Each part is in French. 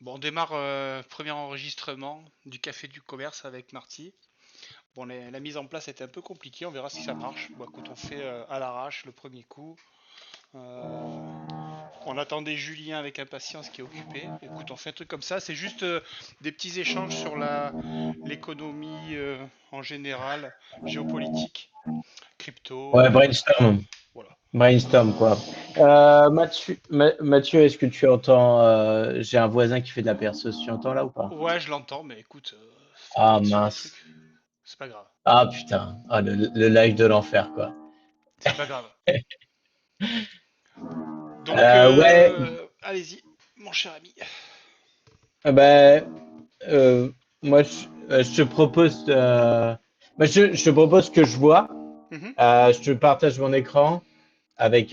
Bon, on démarre premier enregistrement du Café du Commerce avec Marty. Bon, la mise en place était un peu compliquée, on verra si ça marche. Bon, écoute, on fait à l'arrache le premier coup. Euh, on attendait Julien avec impatience qui est occupé. Écoute, on fait un truc comme ça. C'est juste des petits échanges sur l'économie en général, géopolitique, crypto, Ouais, brainstorm. voilà. Brainstorm, quoi. Mathieu, est-ce que tu entends j'ai un voisin qui fait de la perceuse, tu entends là ou pas? Ouais, je l'entends, mais écoute, faut Ah cliquer sur des mince. trucs. C'est pas grave. Ah putain. Ah, le live de l'enfer, quoi. C'est pas grave. Donc, Ouais, allez-y, mon cher ami. ben, euh, moi, je te propose, je te propose que je vois. Mhm, Je te partage mon écran avec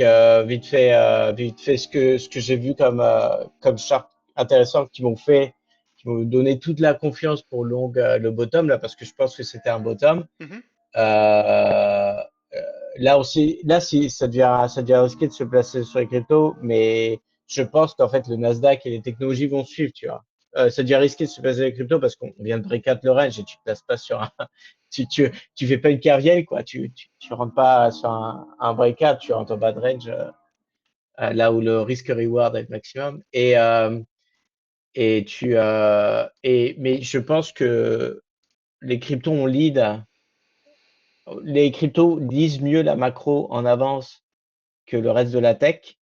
vite fait ce que j'ai vu comme charte intéressant qui m'ont donné toute la confiance pour le bottom là parce que je pense que c'était un bottom. mhm. Euh, euh, Là aussi, là si ça devient risqué de se placer sur les cryptos, mais je pense qu'en fait le Nasdaq et les technologies vont suivre, tu vois. Ça devient risqué de se placer sur les cryptos parce qu'on vient de breakout le range et tu te places pas sur un, tu fais pas une carvielle quoi, tu rentres pas sur un breakout, tu rentres en bas de range là où le risque reward est le maximum mais je pense que les cryptos ont lead les cryptos lisent mieux la macro en avance que le reste de la tech,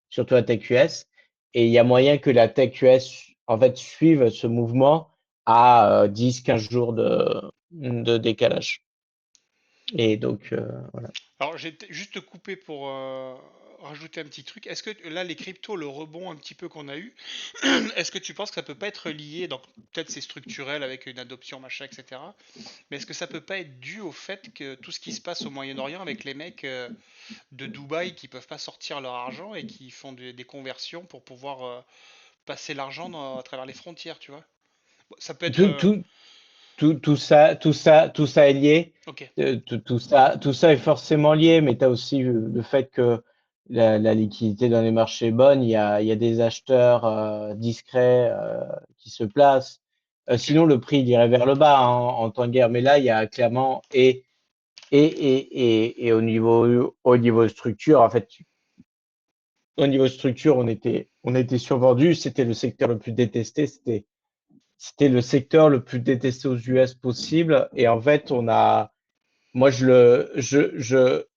surtout la tech US. Et il y a moyen que la tech US, en fait, suive ce mouvement à 10-15 jours de décalage. Et donc, voilà. Alors, j'ai juste coupé pour rajouter un petit truc. Est-ce que là, les cryptos, le rebond un petit peu qu'on a eu, est-ce que tu penses que ça peut pas être lié, donc peut-être c'est structurel avec une adoption, machin, etc. Mais est-ce que ça peut pas être dû au fait que tout ce qui se passe au Moyen-Orient avec les mecs de Dubaï qui peuvent pas sortir leur argent et qui font des conversions pour pouvoir passer l'argent à travers les frontières, tu vois? Bon, ça peut être. Tout, tout, tout ça est lié. Ok. Tout ça est forcément lié, mais tu as aussi le fait que la liquidité dans les marchés est bonne. Il y a des acheteurs discrets qui se placent. Ok. Sinon, le prix il irait vers le bas en temps de guerre. Mais là, il y a clairement et au niveau structure, en fait, au niveau structure, on était survendu. C'était le secteur le plus détesté. C'était le secteur le plus détesté aux US possible. Et en fait, moi,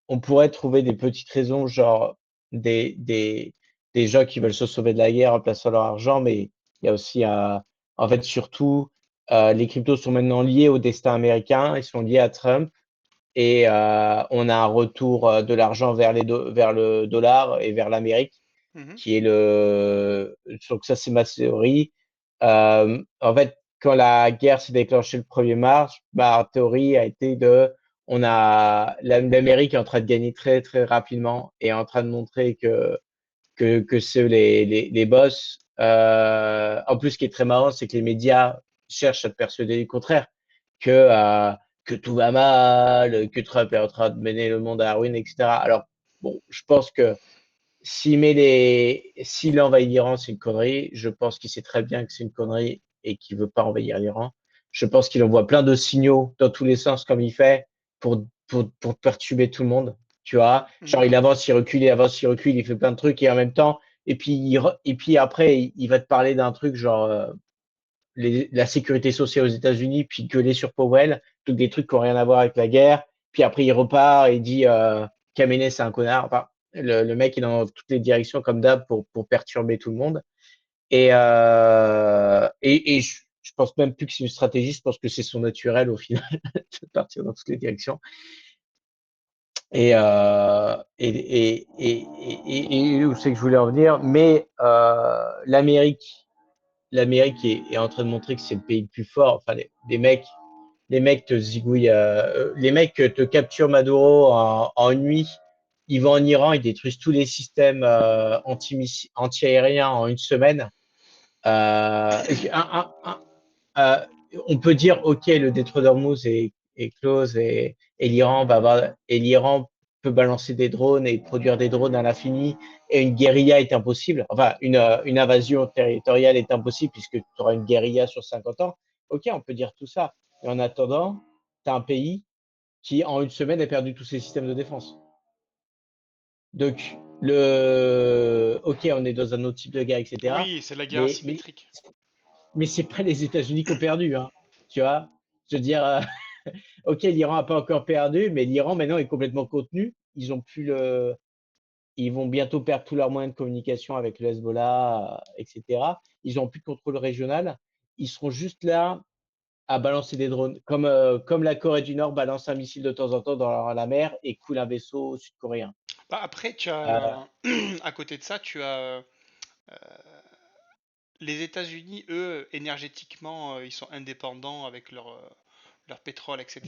on pourrait trouver des petites raisons, genre des, des, des gens qui veulent se sauver de la guerre en plaçant leur argent, mais il y a aussi, en fait, surtout, les cryptos sont maintenant liés au destin américain, ils sont liés à Trump, et on a un retour de l'argent vers le dollar et vers l'Amérique, Mhm. qui est donc ça, c'est ma théorie. En fait, quand la guerre s'est déclenchée le 1er mars, ma théorie a été l'Amérique est en train de gagner très, très rapidement et est en train de montrer que c'est les boss. En plus, ce qui est très marrant, c'est que les médias cherchent à te persuader du contraire, que, euh, que tout va mal, que Trump est en train de mener le monde à la ruine, etc. Alors, bon, je pense que s'il envahit l'Iran, c'est une connerie. Je pense qu'il sait très bien que c'est une connerie et qu'il veut pas envahir l'Iran. Je pense qu'il envoie plein de signaux dans tous les sens comme il fait pour perturber tout le monde. Tu vois, Mhm. genre il avance, il recule, il avance, il recule, il fait plein de trucs et en même temps, et puis après, il va te parler d'un truc genre la sécurité sociale aux États-Unis, puis gueuler sur Powell, tous des trucs qui n'ont rien à voir avec la guerre. Puis après, il repart et dit Khamenei, c'est un connard. Enfin, le mec est dans toutes les directions comme d'hab pour perturber tout le monde. Et je pense même plus que c'est une stratégie, je pense que c'est son naturel au final de partir dans toutes les directions. Et, euh, et, et où c'est que je voulais en venir, mais l'Amérique est en train de montrer que c'est le pays le plus fort. Enfin, les mecs te zigouillent, les mecs te capturent Maduro en une nuit. Ils vont en Iran, ils détruisent tous les systèmes anti-aériens en une semaine. Un, un, un, euh, on peut dire, OK, le détroit d'Ormuz est close et l'Iran peut balancer des drones et produire des drones à l'infini, et une guérilla est impossible. Enfin, une invasion territoriale est impossible puisque tu auras une guérilla sur 50 ans. Ok, on peut dire tout ça. Mais en attendant, tu as un pays qui, en une semaine, a perdu tous ses systèmes de défense. Donc, ok, on est dans un autre type de guerre, etc. Oui, c'est la guerre Mais, mais, asymétrique. mais c'est pas les États-Unis qui ont perdu, hein. Tu vois? Je veux dire, ok, l'Iran a pas encore perdu, mais l'Iran maintenant est complètement contenu. Ils vont bientôt perdre tous leurs moyens de communication avec le Hezbollah, etc. Ils ont plus de contrôle régional. Ils seront juste là à balancer des drones, comme la Corée du Nord balance un missile de temps en temps dans la mer et coule un vaisseau sud-coréen. Bah, après, tu Euh, as, à côté de ça, tu as les États-Unis, eux, énergétiquement, ils sont indépendants avec leur pétrole, etc.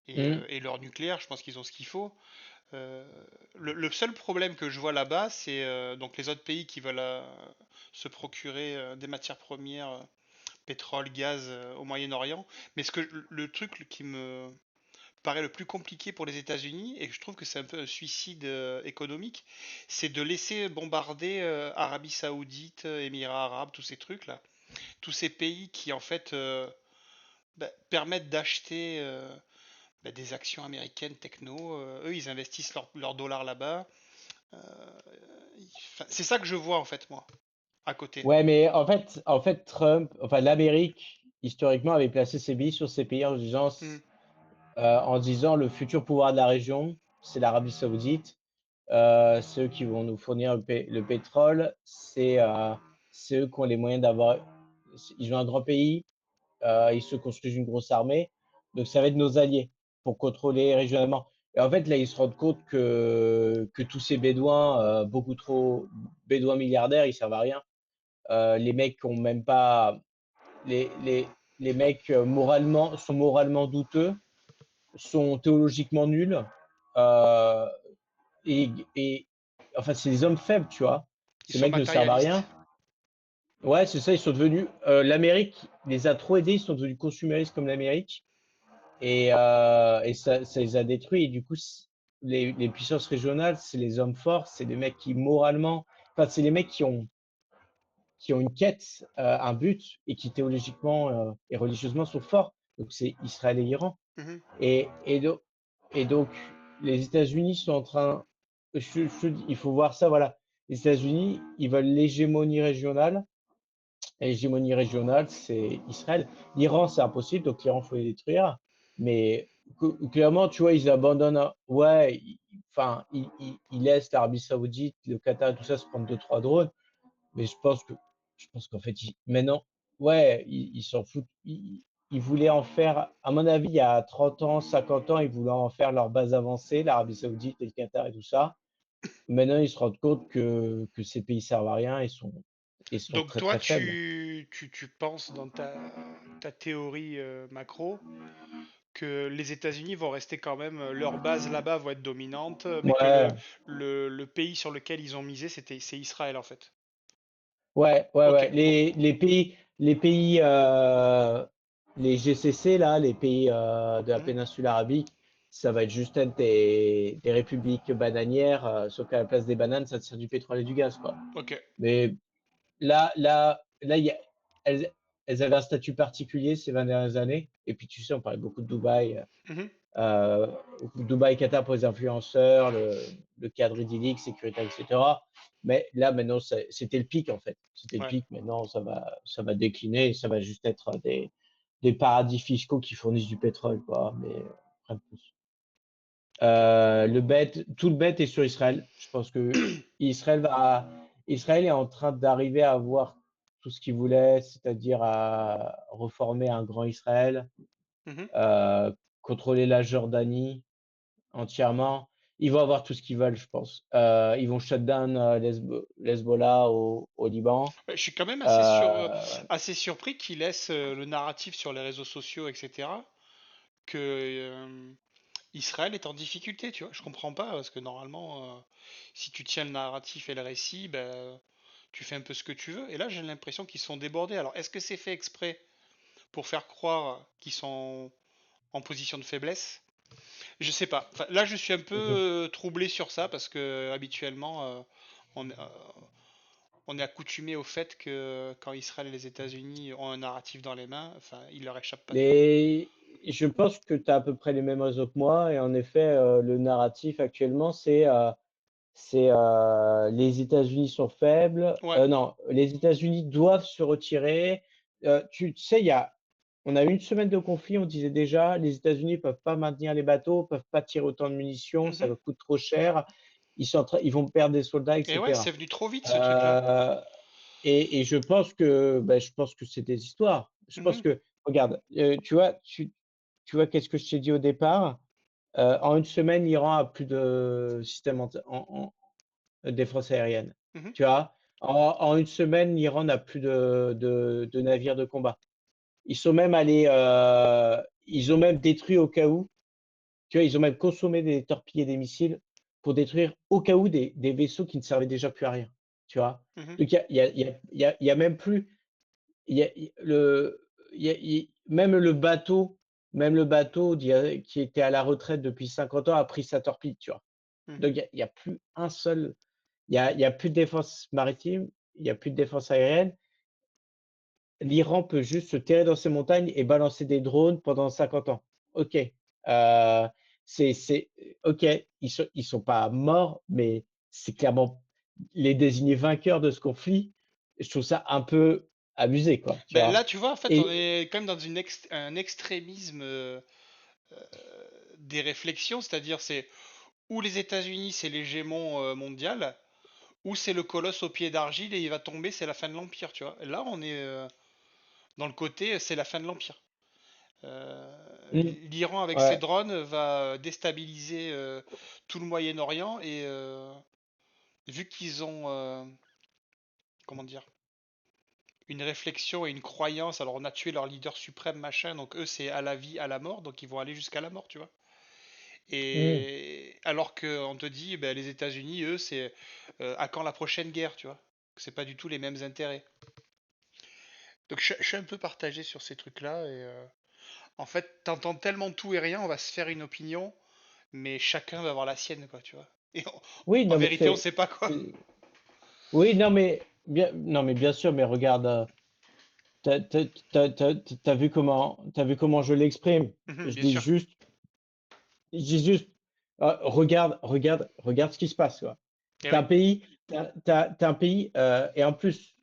hmm, Et leur nucléaire, je pense qu'ils ont ce qu'il faut. Euh, le seul problème que je vois là-bas, c'est donc les autres pays qui veulent se procurer des matières premières, pétrole, gaz au Moyen-Orient. Mais le truc qui me paraît le plus compliqué pour les États-Unis, et je trouve que c'est un peu un suicide économique, c'est de laisser bombarder Arabie Saoudite, Émirats Arabes, tous ces trucs-là. Tous ces pays qui, en fait, permettent d'acheter des actions américaines techno. Eux, ils investissent leur dollars là-bas. Euh, enfin, c'est ça que je vois, en fait, moi, à côté. ouais, mais en fait, Trump, enfin l'Amérique, historiquement, avait placé ses billes sur ces pays Hmm, en disant le futur pouvoir de la région, c'est l'Arabie Saoudite. C'est eux qui vont nous fournir le pétrole. C'est eux qui ont les moyens d'avoir. Ils ont un grand pays, ils se construisent une grosse armée. Donc, ça va être nos alliés pour contrôler régionalement. Et en fait, là, ils se rendent compte que tous ces bédouins, beaucoup trop bédouins milliardaires, ils servent à rien. Les mecs ont même pas. Les mecs sont moralement douteux, sont théologiquement nuls. Euh, et enfin, c'est des hommes faibles, tu vois. ils Ces sont mecs ne servent à matérialistes. rien. Ouais, c'est ça, ils sont devenus. L'Amérique les a trop aidés, ils sont devenus consuméristes comme l'Amérique. Et ça les a détruits. Et du coup, les puissances régionales, c'est les hommes forts, c'est les mecs qui moralement. Enfin, c'est les mecs qui ont une quête, un but, et qui théologiquement et religieusement sont forts. Donc, c'est Israël et Iran. Mhm. Et, et, do- et donc, les États-Unis sont en train, il faut voir ça, voilà. Les États-Unis, ils veulent l'hégémonie régionale. Et l'hégémonie régionale, c'est Israël. L'Iran, c'est impossible, donc l'Iran, faut les détruire. Mais clairement, tu vois, ils abandonnent, ouais, enfin, ils laissent l'Arabie Saoudite, le Qatar, tout ça se prendre deux, trois drones. Mais je pense qu'en fait, maintenant, ouais, ils s'en foutent. Ils voulaient en faire, à mon avis, il y a 30 ans, 50 ans, ils voulaient en faire leur base avancée, l'Arabie Saoudite et le Qatar et tout ça. Maintenant, ils se rendent compte que ces pays servent à rien et sont Donc très, toi, très faibles. tu penses dans ta théorie macro que les États-Unis vont rester quand même, leur base là-bas va être dominante, mais que Ouais, le pays sur lequel ils ont misé, c'est Israël en fait. ouais, ouais, Ok, ouais. bon. Les GCC, là, les pays de la Mhm. péninsule arabique, ça va être juste être des républiques bananières, sauf qu'à la place des bananes, ça te sert du pétrole et du gaz, quoi. Ok. Mais là, elles avaient un statut particulier ces 20 dernières années. Et puis, tu sais, on parlait beaucoup de Dubaï. Mhm. Euh, Dubaï, Qatar pour les influenceurs, le cadre idyllique, sécuritaire, etc. Mais là, maintenant, c'était le pic, en fait. C'était le Ouais. pic. Maintenant, ça va décliner et ça va juste être des paradis fiscaux qui fournissent du pétrole, quoi. Mais rien de plus. Ok. Tout le bet est sur Israël. Je pense que Israël est en train d'arriver à avoir tout ce qu'il voulait, c'est-à-dire à reformer un grand Israël, Mhm. euh, contrôler la Jordanie entièrement. Ils vont avoir tout ce qu'ils veulent, je pense. Ils vont shut down l'Hezbollah au Liban. Ouais, je suis quand même Euh, assez surpris qu'ils laissent le narratif sur les réseaux sociaux, etc. Que Israël est en difficulté, tu vois. Je comprends pas, parce que normalement, si tu tiens le narratif et le récit, ben, tu fais un peu ce que tu veux. Et là, j'ai l'impression qu'ils sont débordés. Alors, est-ce que c'est fait exprès pour faire croire qu'ils sont en position de faiblesse? Je sais pas. Enfin, là, je suis un peu Mhm. troublé sur ça parce que habituellement, on est accoutumé au fait que quand Israël et les États-Unis ont un narratif dans les mains, enfin, il leur échappe pas toujours. Mais je pense que tu as à peu près les mêmes réseaux que moi et en effet, le narratif actuellement, les États-Unis sont faibles. Ouais. Non, les États-Unis doivent se retirer. Tu sais, on a eu une semaine de conflit, on disait déjà, les États-Unis peuvent pas maintenir les bateaux, peuvent pas tirer autant de munitions, ça Mhm. leur coûte trop cher. Ils vont perdre des soldats, Et ouais, c'est etc. venu trop vite ce truc-là. Euh, et je pense que c'est des histoires. Je pense Mhm. que, regarde, tu vois, qu'est-ce que je t'ai dit au départ? En une semaine, l'Iran a plus de système défense aérienne. Mhm. Tu vois? En une semaine, l'Iran n'a plus de navires de combat. Ils ont même détruit au cas où, tu vois, ils ont même consommé des torpilles et des missiles pour détruire au cas où des vaisseaux qui ne servaient déjà plus à rien. Tu vois? Mhm. Donc il y a même plus, même le bateau qui était à la retraite depuis 50 ans a pris sa torpille, tu vois? Mhm. Donc il y a plus un seul, il y a plus de défense maritime, il y a plus de défense aérienne. L'Iran peut juste se terrer dans ses montagnes et balancer des drones pendant 50 ans. OK, c'est OK, ils sont pas morts, mais c'est clairement les désigner vainqueurs de ce conflit. Je trouve ça un peu abusé, quoi, tu Ben là, vois? tu vois, en fait, on Et est quand même dans un extrémisme des réflexions, c'est-à-dire c'est ou les États-Unis, c'est l'hégémon mondial, ou c'est le colosse au pied d'argile et il va tomber, c'est la fin de l'Empire, tu vois. Et là, on est dans le côté, c'est la fin de l'Empire. mmh, L'Iran, avec ses ouais, drones, va déstabiliser tout le Moyen-Orient et vu qu'ils ont, comment dire, une réflexion et une croyance, alors on a tué leur leader suprême, machin, donc eux, c'est à la vie, à la mort, donc ils vont aller jusqu'à la mort, tu vois. mmh. Et alors qu'on te dit, ben, les États-Unis, eux, c'est à quand la prochaine guerre, tu vois. C'est pas du tout les mêmes intérêts. Donc je suis un peu partagé sur ces trucs-là. Et en fait, t'entends tellement tout et rien, on va se faire une opinion, mais chacun va avoir la sienne, quoi, tu vois. Et Oui, en non, mais vérité, on sait pas quoi. oui, non, mais bien sûr, mais regarde, t'as vu comment je l'exprime. Mhm, Je bien dis sûr. juste, je dis juste, regarde ce qui se passe, quoi. Et T'as oui. un pays, t'as un pays, et en plus,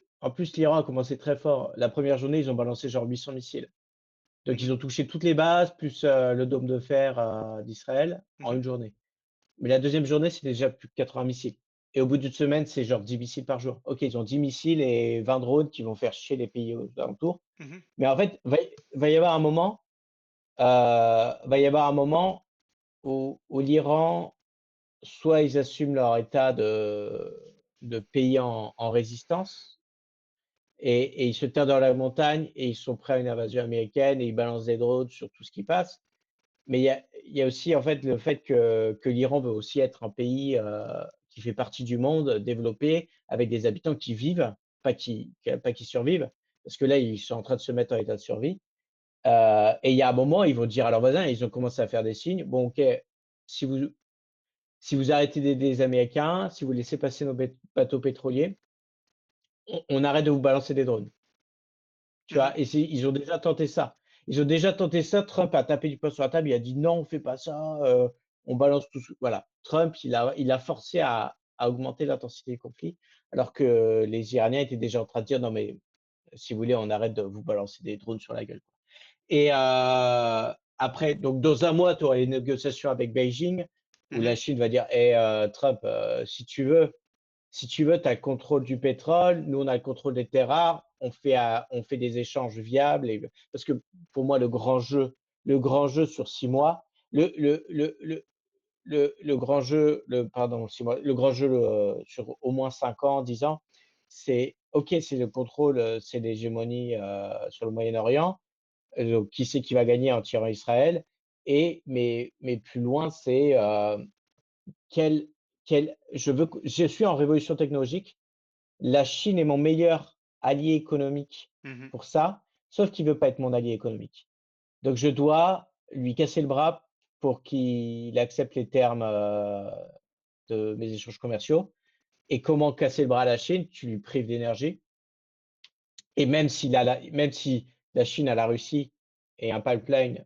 l'Iran a commencé très fort. La première journée, ils ont balancé genre 800 missiles. Donc, Mhm, ils ont touché toutes les bases, plus le dôme de fer d'Israël en mhm, une journée. Mais la deuxième journée, c'était déjà plus de 80 missiles. Et au bout d'une semaine, c'est genre 10 missiles par jour. Ok, ils ont 10 missiles et 20 drones qui vont faire chier les pays aux alentours. mhm, Mais en fait, va y avoir un moment, va y avoir un moment où l'Iran, soit ils assument leur état de pays en résistance et ils se terrent dans la montagne et ils sont prêts à une invasion américaine et ils balancent des drones sur tout ce qui passe. Mais il y a aussi en fait le fait que l'Iran veut aussi être un pays qui fait partie du monde développé avec des habitants qui vivent, pas qui survivent, parce que là ils sont en train de se mettre en état de survie. Et il y a un moment, ils vont dire à leurs voisins, ils ont commencé à faire des signes. Bon, ok, si vous, si vous arrêtez d'aider les Américains, si vous laissez passer nos bateaux pétroliers, on arrête de vous balancer des drones. Tu mhm, vois, ils ont déjà tenté ça. Ils ont déjà tenté ça. Trump a tapé du poing sur la table. Il a dit non, on fait pas ça. On balance tout. Voilà. Trump, il a forcé à augmenter l'intensité du conflit, alors que les Iraniens étaient déjà en train de dire non, mais si vous voulez, on arrête de vous balancer des drones sur la gueule. Et après, donc dans un mois, tu auras les négociations avec Beijing où mhm, la Chine va dire, Trump, si tu veux, tu as le contrôle du pétrole, nous on a le contrôle des terres rares, on fait des échanges viables. Parce que pour moi, le grand jeu sur 6 mois, le grand jeu, pardon, 6 mois, le grand jeu sur au moins 5 ans, 10 ans, c'est OK, c'est le contrôle, c'est l'hégémonie sur le Moyen-Orient. Donc, qui c'est qui va gagner en tirant Israël? Mais plus loin, c'est quel, je suis en révolution technologique. La Chine est mon meilleur allié économique mhm. pour ça, sauf qu'il veut pas être mon allié économique. Donc, je dois lui casser le bras pour qu'il accepte les termes de mes échanges commerciaux. Et comment casser le bras à la Chine? Tu lui prives d'énergie. Et même si la Chine a la Russie et un pipeline,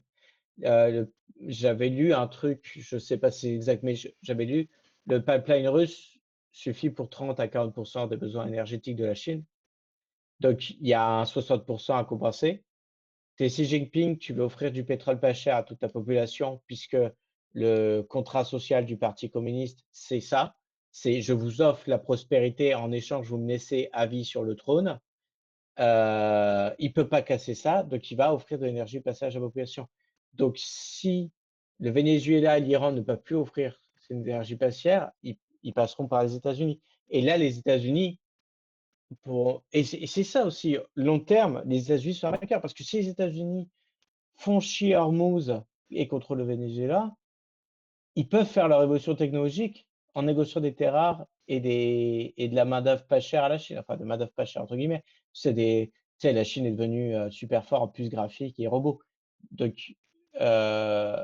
j'avais lu un truc, je sais pas si c'est exact, mais j'avais lu, le pipeline russe suffit pour 30 à 40% des besoins énergétiques de la Chine. Donc, il y a un 60% à compenser. T'es Xi Jinping, tu veux offrir du pétrole pas cher à toute ta population, puisque le contrat social du Parti communiste, c'est ça. C'est je vous offre la prospérité, en échange, vous me laissez à vie sur le trône. Il peut pas casser ça, donc il va offrir de l'énergie passage à la population. Donc, si le Venezuela et l'Iran ne peuvent plus offrir cette énergie pas chère, ils passeront par les États-Unis. Et là, les États-Unis, et c'est ça aussi, long terme, les États-Unis sont un vainqueur, parce que si les États-Unis font chier Hormuz et contrôlent le Venezuela, ils peuvent faire leur révolution technologique en négociant des terres rares et de la main-d'œuvre pas chère à la Chine, enfin de main-d'œuvre pas chère entre guillemets. Tu sais, la Chine est devenue super fort en puces graphiques et robots. Donc, euh,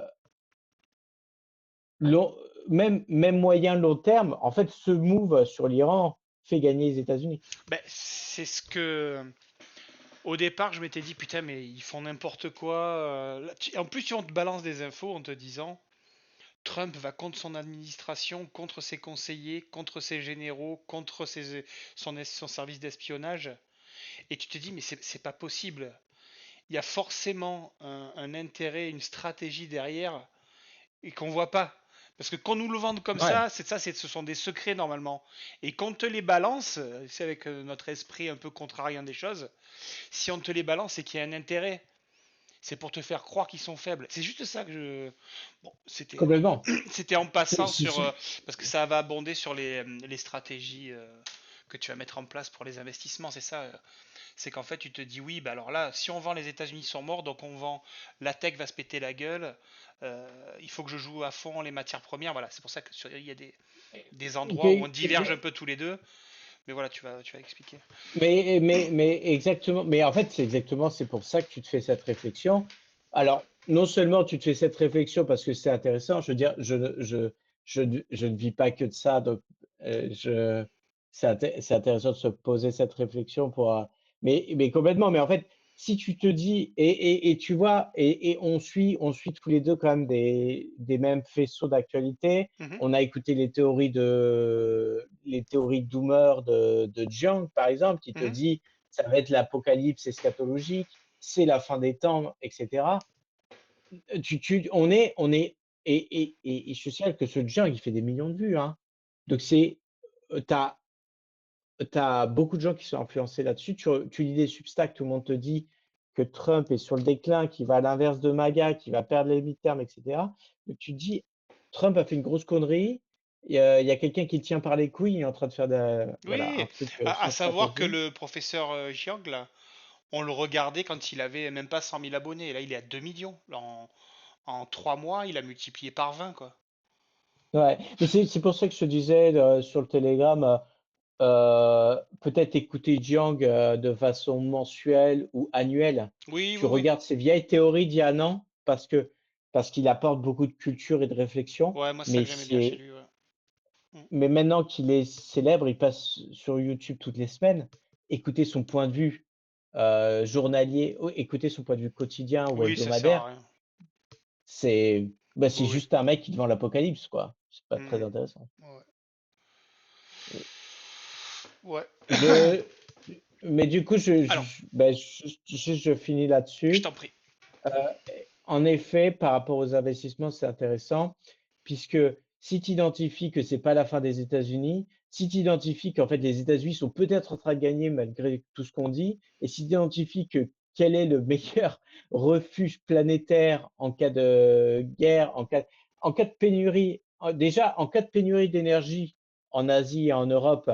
long- même moyen long terme, en fait, ce move sur l'Iran fait gagner les États-Unis. Ben, c'est ce que. Au départ, je m'étais dit, putain, mais ils font n'importe quoi. En plus, on te balance des infos en te disant Trump va contre son administration, contre ses conseillers, contre ses généraux, contre son service d'espionnage. Et tu te dis, mais c'est pas possible. Il y a forcément un intérêt, une stratégie derrière et qu'on voit pas. Parce que quand nous le vendent comme Ouais, ça, ce sont des secrets normalement. Et qu'on te les balance, c'est avec notre esprit un peu contrariant des choses, si on te les balance, c'est qu'il y a un intérêt. C'est pour te faire croire qu'ils sont faibles. C'est juste ça que je. Bon, complètement. c'était en passant sur. Si. Parce que ça va abonder sur les stratégies que tu vas mettre en place pour les investissements. C'est ça. C'est qu'en fait, tu te dis oui, bah alors là, si on vend les États-Unis sont morts, donc on vend. La tech va se péter la gueule. Il faut que je joue à fond les matières premières. Voilà, c'est pour ça qu'il y a des endroits où on diverge un peu tous les deux. Mais voilà, tu vas expliquer. Mais exactement, mais en fait, c'est pour ça que tu te fais cette réflexion. Alors, non seulement tu te fais cette réflexion parce que c'est intéressant, je veux dire, je ne vis pas que de ça, donc c'est intéressant de se poser cette réflexion mais complètement. Mais en fait, si tu te dis, et tu vois, et on suit tous les deux quand même des mêmes faisceaux d'actualité. Mhm, On a écouté les théories Doomer de Jiang, par exemple, qui te mhm. dit ça va être l'apocalypse eschatologique, c'est la fin des temps, etc. On est, et je signale que ce Jiang, il fait des millions de vues, hein. Donc t'as beaucoup de gens qui sont influencés là-dessus. Tu lis des Substack, tout le monde te dit que Trump est sur le déclin, qu'il va à l'inverse de MAGA, qu'il va perdre les midterms, etc. Donc tu te dis, Trump a fait une grosse connerie. Il y a quelqu'un qui le tient par les couilles, il est en train de faire voilà, Oui, un truc à sans savoir que stratégie. le professeur Jiang, là, on le regardait quand il avait même pas 100 000 abonnés. Là, il est à 2 millions. Là, en 3 mois, il a multiplié par 20, quoi. Ouais, mais c'est pour ça que je te disais sur le Telegram, peut-être écouter Jiang de façon mensuelle ou annuelle. Oui, Tu oui, oui. regardes ses vieilles théories d'il y a un an parce qu'il apporte beaucoup de culture et de réflexion, Ouais, moi, c'est ça mais que j'aimais bien chez c'est lui, ouais. Mm. mais maintenant qu'il est célèbre, il passe sur YouTube toutes les semaines. Écouter son point de vue journalier, écouter son point de vue quotidien ou Oui, ça sert à hebdomadaire, rien. c'est Oui, oui. juste un mec qui te vend l'apocalypse, quoi. C'est pas très Mm. intéressant. Ouais. Ouais. Je, mais du coup, Alors, ben, je finis je là-dessus. t'en prie. Euh, En effet, par rapport aux investissements, c'est intéressant, puisque si tu identifies que c'est pas la fin des États-Unis, si tu identifies qu'en fait les États-Unis sont peut-être en train de gagner malgré tout ce qu'on dit, et si tu identifies que quel est le meilleur refuge planétaire en cas de guerre, en cas de pénurie, déjà en cas de pénurie d'énergie en Asie et en Europe,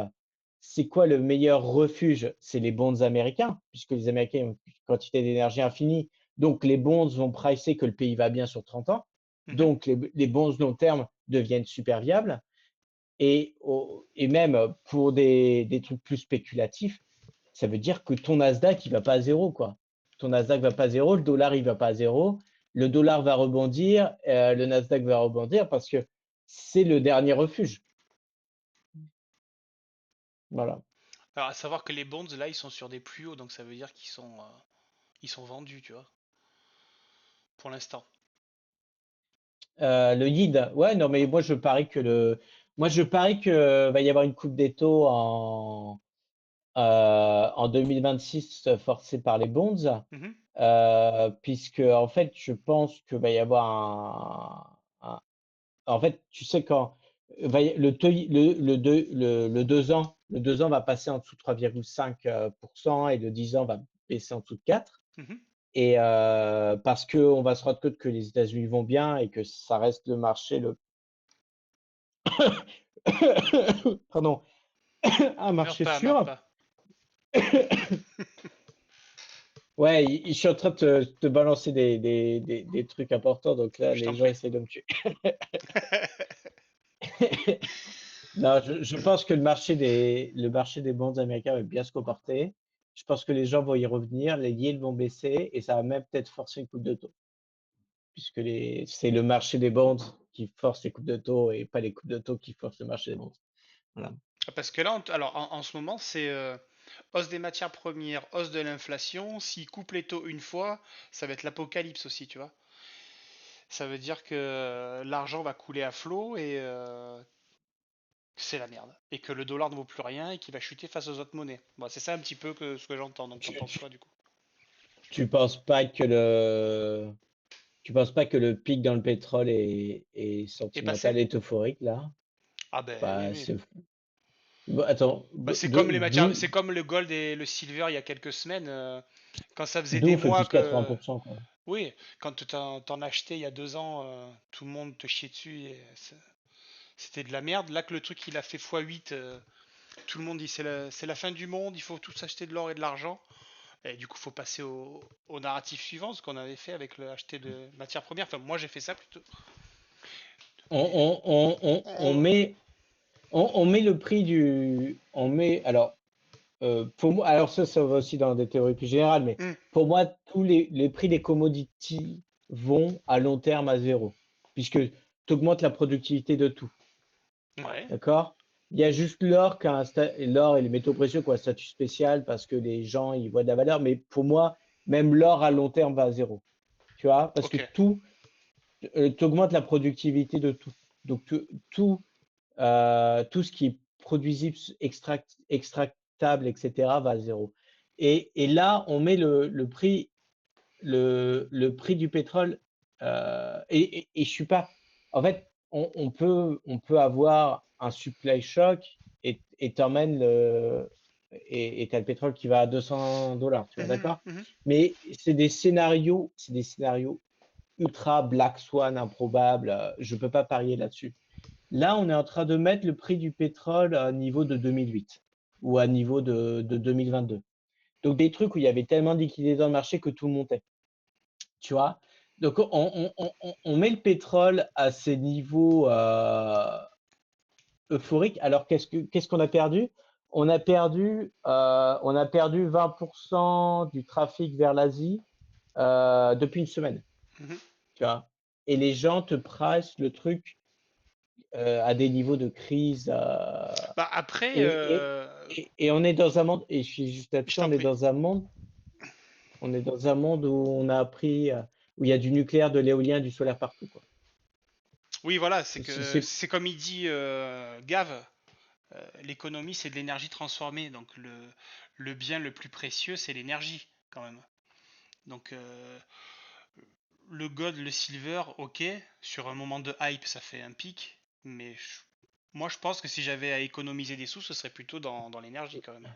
c'est quoi le meilleur refuge? C'est les bonds américains, puisque les Américains ont une quantité d'énergie infinie, donc, les bonds vont pricer que le pays va bien sur 30 ans. Mhm. Donc, les bonds long terme deviennent super viables. Et même pour des trucs plus spéculatifs, ça veut dire que ton Nasdaq, il va pas à zéro, quoi. Ton Nasdaq va pas à zéro, le dollar, il va pas à zéro. le dollar va rebondir, le Nasdaq va rebondir parce que c'est le dernier refuge. Voilà. Alors, à savoir que les bonds, là, ils sont sur des plus hauts, donc ça veut dire ils sont vendus, tu vois, pour l'instant. Le yield, ouais, non, mais moi je parie que va y avoir une coupe des taux en 2026 forcée par les bonds, Mhm, puisque en fait, je pense que va y avoir en fait, tu sais quand le 2 ans va passer en dessous de 3,5% et le 10 ans va baisser en dessous de 4. mhm. Et parce que on va se rendre compte que les États-Unis vont bien et que ça reste le marché le pardon, un Meurs marché pas, meurs sûr. pas. Ouais, je suis en train de te balancer des trucs importants, donc là Je les t'en gens prie. essaient de me tuer. Non, je pense que le marché des bonds américains va bien se comporter. Je pense que les gens vont y revenir, les yields vont baisser et ça va même peut-être forcer une coupe de taux, puisque c'est le marché des bonds qui force les coupes de taux et pas les coupes de taux qui forcent le marché des bonds. Voilà. Parce que là, alors en ce moment, c'est hausse des matières premières, hausse de l'inflation. S'ils coupent les taux une fois, ça va être l'apocalypse aussi, tu vois. Ça veut dire que l'argent va couler à flot et c'est la merde. Et que le dollar ne vaut plus rien et qu'il va chuter face aux autres monnaies. Bon, c'est ça un petit peu ce que j'entends. Donc t'en Tu, penses tu, quoi du coup? tu penses pas que tu penses pas que le pic dans le pétrole est Et passé? sentimental, est euphorique là? Ah ben oui, Bah, oui. bon, attends, Bah, c'est comme les matières, c'est comme le gold et le silver il y a quelques semaines. Quand ça faisait des d'où fait mois plus que, 80%, quoi. oui, quand t'en achetais il y a 2 ans, tout le monde te chiait dessus et c'était de la merde. Là que le truc il a fait x8, tout le monde dit c'est la fin du monde, il faut tous acheter de l'or et de l'argent. Et du coup, faut passer au narratif suivant, ce qu'on avait fait avec le acheter de matières premières. Enfin, moi j'ai fait ça plutôt. Et On on- met, on met le prix alors, pour moi, alors ça va aussi dans des théories plus générales, mais Hmm, pour moi, tous les prix des commodities vont à long terme à zéro, puisque tu augmentes la productivité de tout. ouais, D'accord? Il y a juste l'or l'or et les métaux précieux qui ont un statut spécial parce que les gens y voient de la valeur, mais pour moi, même l'or à long terme va à zéro. Tu vois? Parce que ok. tout, tu augmentes la productivité de tout. Donc, tout ce qui est produisible, extractable, etc., va à zéro. Et là, on met le prix du pétrole. Et je suis pas. En fait, on peut avoir un supply shock et t'emmènes et t'as le pétrole qui va à 200 $, tu vois, Mhm, d'accord? mhm. Mais c'est des scénarios ultra black swan improbables. Je peux pas parier là-dessus. Là, on est en train de mettre le prix du pétrole à un niveau de 2008 ou à niveau de 2022. Donc des trucs où il y avait tellement de liquidités dans le marché que tout montait. Tu vois? Donc, on met le pétrole à ces niveaux euphoriques. Alors, qu'est-ce qu'on a perdu? On a perdu 20% du trafic vers l'Asie depuis une semaine. Mhm. Tu vois? Et les gens te pricent le truc à des niveaux de crise. Bah après, Et on est dans un monde, et je suis juste je là-dessus, t'en prie. on est dans un monde où on a appris, où il y a du nucléaire, de l'éolien, du solaire partout, quoi. Oui, voilà, c'est que C'est c'est comme il dit Gave, l'économie c'est de l'énergie transformée, donc le bien le plus précieux c'est l'énergie quand même. Donc le gold, le silver, ok, sur un moment de hype ça fait un pic, mais moi je pense que si j'avais à économiser des sous, ce serait plutôt dans l'énergie quand même.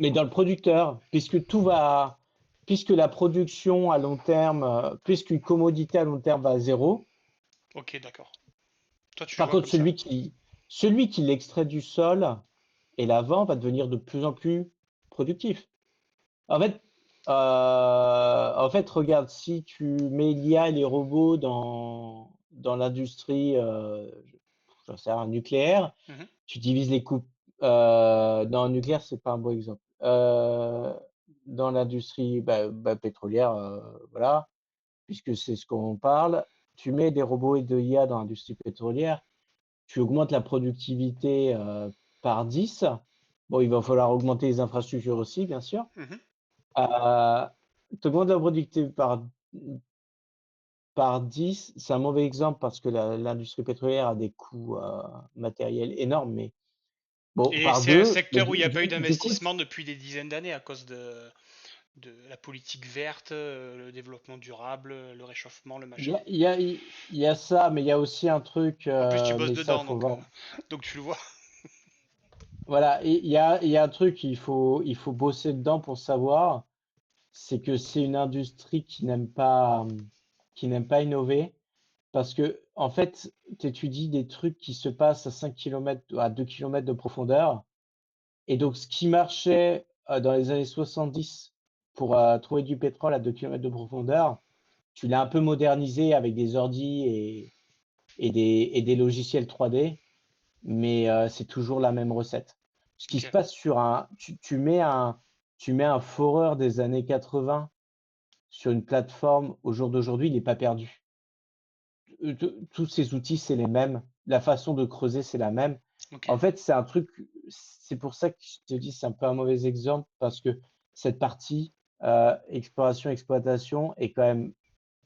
Mais dans le producteur, puisque la production à long terme, puisqu'une commodité à long terme va à zéro, Ok, d'accord. Toi tu le par vois contre, comme ça. celui qui l'extrait du sol et la vend va devenir de plus en plus productif. En fait, regarde, si tu mets l'IA et les robots dans l'industrie, j'en sais rien, nucléaire, Mhm. tu divises les coûts. Non, nucléaire, c'est pas un bon exemple. dans l'industrie pétrolière, voilà, puisque c'est ce qu'on parle. Tu mets des robots et de l'IA dans l'industrie pétrolière, tu augmentes la productivité par 10. Bon, il va falloir augmenter les infrastructures aussi, bien sûr. Mhm. Euh, Tu augmentes la productivité par 10. C'est un mauvais exemple parce que l'industrie pétrolière a des coûts matériels énormes, mais bon, Et par c'est un 2. Mais secteur où il n'y a pas eu du coup, d'investissement depuis des dizaines d'années à cause de la politique verte, le développement durable, le réchauffement, le il y machin. a, il y a, il y a ça, mais il y a aussi un truc, En plus, tu bosses mais ça, dedans, faut voir. donc tu le vois. Voilà, il y a un truc, il faut bosser dedans pour savoir, c'est que c'est une industrie qui n'aime pas innover, parce que, en fait, tu étudies des trucs qui se passent à 5 kilomètres, à 2 kilomètres de profondeur, et donc ce qui marchait dans les années 70 pour trouver du pétrole à 2 kilomètres de profondeur, tu l'as un peu modernisé avec des ordis et des logiciels 3D, mais c'est toujours la même recette. Ce qui Ok. se passe sur tu mets un foreur des années 80 sur une plateforme au jour d'aujourd'hui, il n'est pas perdu. Tous ces outils, c'est les mêmes. La façon de creuser, c'est la même. Ok. En fait, c'est un truc, c'est pour ça que je te dis, c'est un peu un mauvais exemple parce que cette partie exploration, exploitation est quand même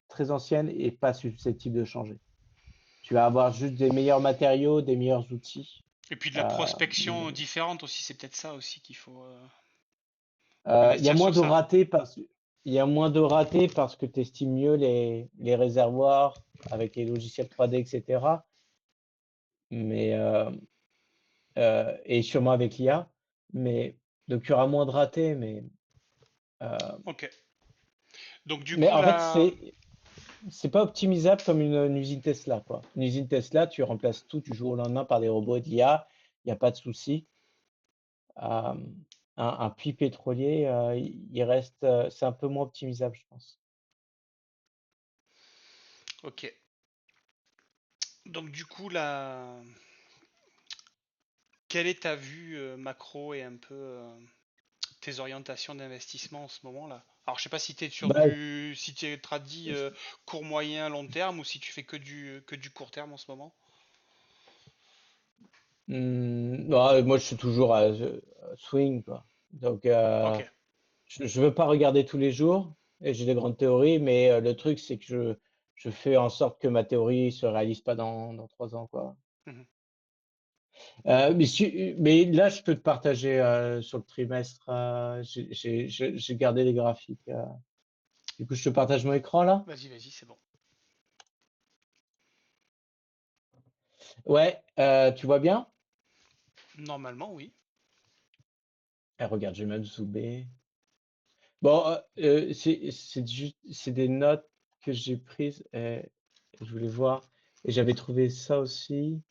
très ancienne et pas susceptible de changer. Tu vas avoir juste des meilleurs matériaux, des meilleurs outils. Et puis de la euh, prospection mais différente aussi, c'est peut-être ça aussi qu'il faut Il y a investir moins sur de ça. ratés il y a moins de ratés parce que tu estimes mieux les réservoirs avec les logiciels 3D, etc. Mais, et sûrement avec l'IA. Mais, donc, il y aura moins de ratés. Euh, Ok. Donc du mais coup en fait, là, c'est pas optimisable comme une usine Tesla, quoi. Une usine Tesla, tu remplaces tout du jour au lendemain par des robots et de l'IA. Il n'y a pas de souci. Euh, un puits pétrolier, il reste, c'est un peu moins optimisable, je pense. ok. Donc du coup là, quelle est ta vue macro et un peu tes orientations d'investissement en ce moment là? Alors je sais pas si tu es sur Bah, si tu es tradit court, moyen, long terme ou si tu fais que du court terme en ce moment. Non, moi, je suis toujours à swing, quoi. Donc, Ok. je veux pas regarder tous les jours et j'ai des grandes théories, mais le truc, c'est que je fais en sorte que ma théorie se réalise pas dans 3 ans, quoi. Mhm. Mais là, je peux te partager sur le trimestre. J'ai gardé les graphiques. Du coup, je te partage mon écran là. Vas-y, vas-y, c'est bon. Ouais, tu vois bien? Normalement, oui. Regarde, j'ai même zoomé. Bon, c'est des notes que j'ai prises. Je voulais voir. Et j'avais trouvé ça aussi.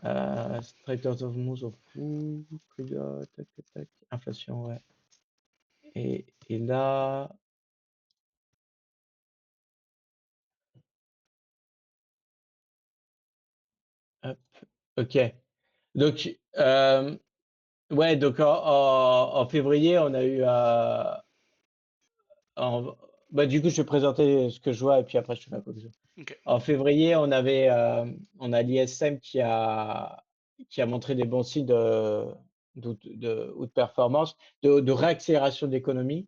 Traders of Moves of Who, tac, tac, tac. Inflation, ouais. Et là, hop, ok. Donc, ouais, donc en février, on a eu. En- du coup, je vais présenter ce que je vois et puis après, je te fais ma conclusion. Ok. En février, on a l'ISM qui a montré des bons signes ou de performance, de réaccélération de l'économie,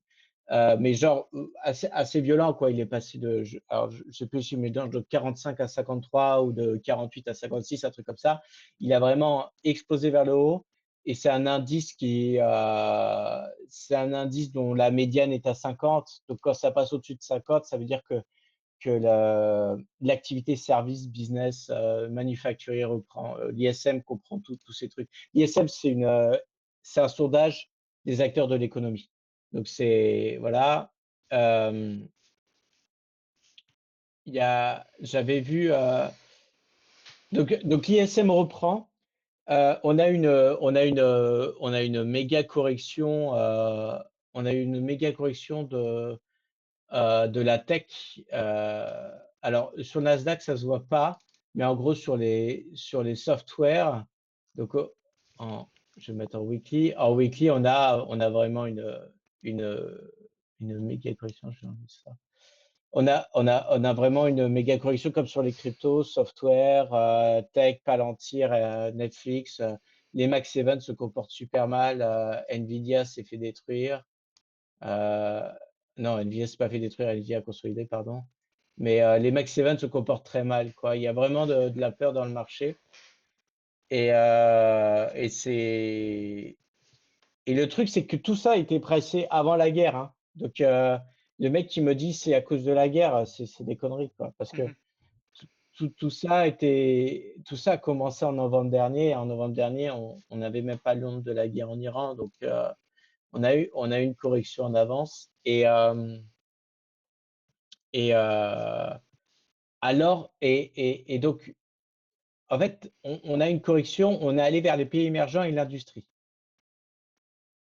mais genre assez violent, quoi. Il est passé alors je sais plus si mais de 45 à 53 ou de 48 à 56, un truc comme ça. Il a vraiment explosé vers le haut. Et c'est un indice dont la médiane est à 50. Donc, quand ça passe au-dessus de 50, ça veut dire que l'activité service, business, manufacturier reprend. L'ISM comprend tous ces trucs. L'ISM, c'est un sondage des acteurs de l'économie. Donc, voilà. Euh, J'avais vu, donc l'ISM reprend. On a une méga correction, on a une méga correction de la tech. Alors, sur Nasdaq, ça se voit pas, mais en gros, sur les softwares, donc, je vais mettre en weekly. En weekly, on a vraiment une méga correction, j'ai envie de ça. On a vraiment une méga correction comme sur les cryptos, software, tech, Palantir, Netflix. Les Max 7 se comportent super mal. Nvidia s'est fait détruire. Euh, non, Nvidia s'est pas fait détruire, Nvidia a consolidé, pardon. Mais les Max 7 se comportent très mal, quoi. Il y a vraiment de la peur dans le marché. Et c'est et le truc, c'est que tout ça a été pricé avant la guerre, hein. Donc le mec qui me dit c'est à cause de la guerre, c'est des conneries, quoi. Parce que Mhm. tout ça a commencé en novembre dernier. En novembre dernier, on n'avait même pas l'onde de la guerre en Iran, donc on a eu une correction en avance. Et alors et donc en fait, on a une correction. On est allé vers les pays émergents et l'industrie.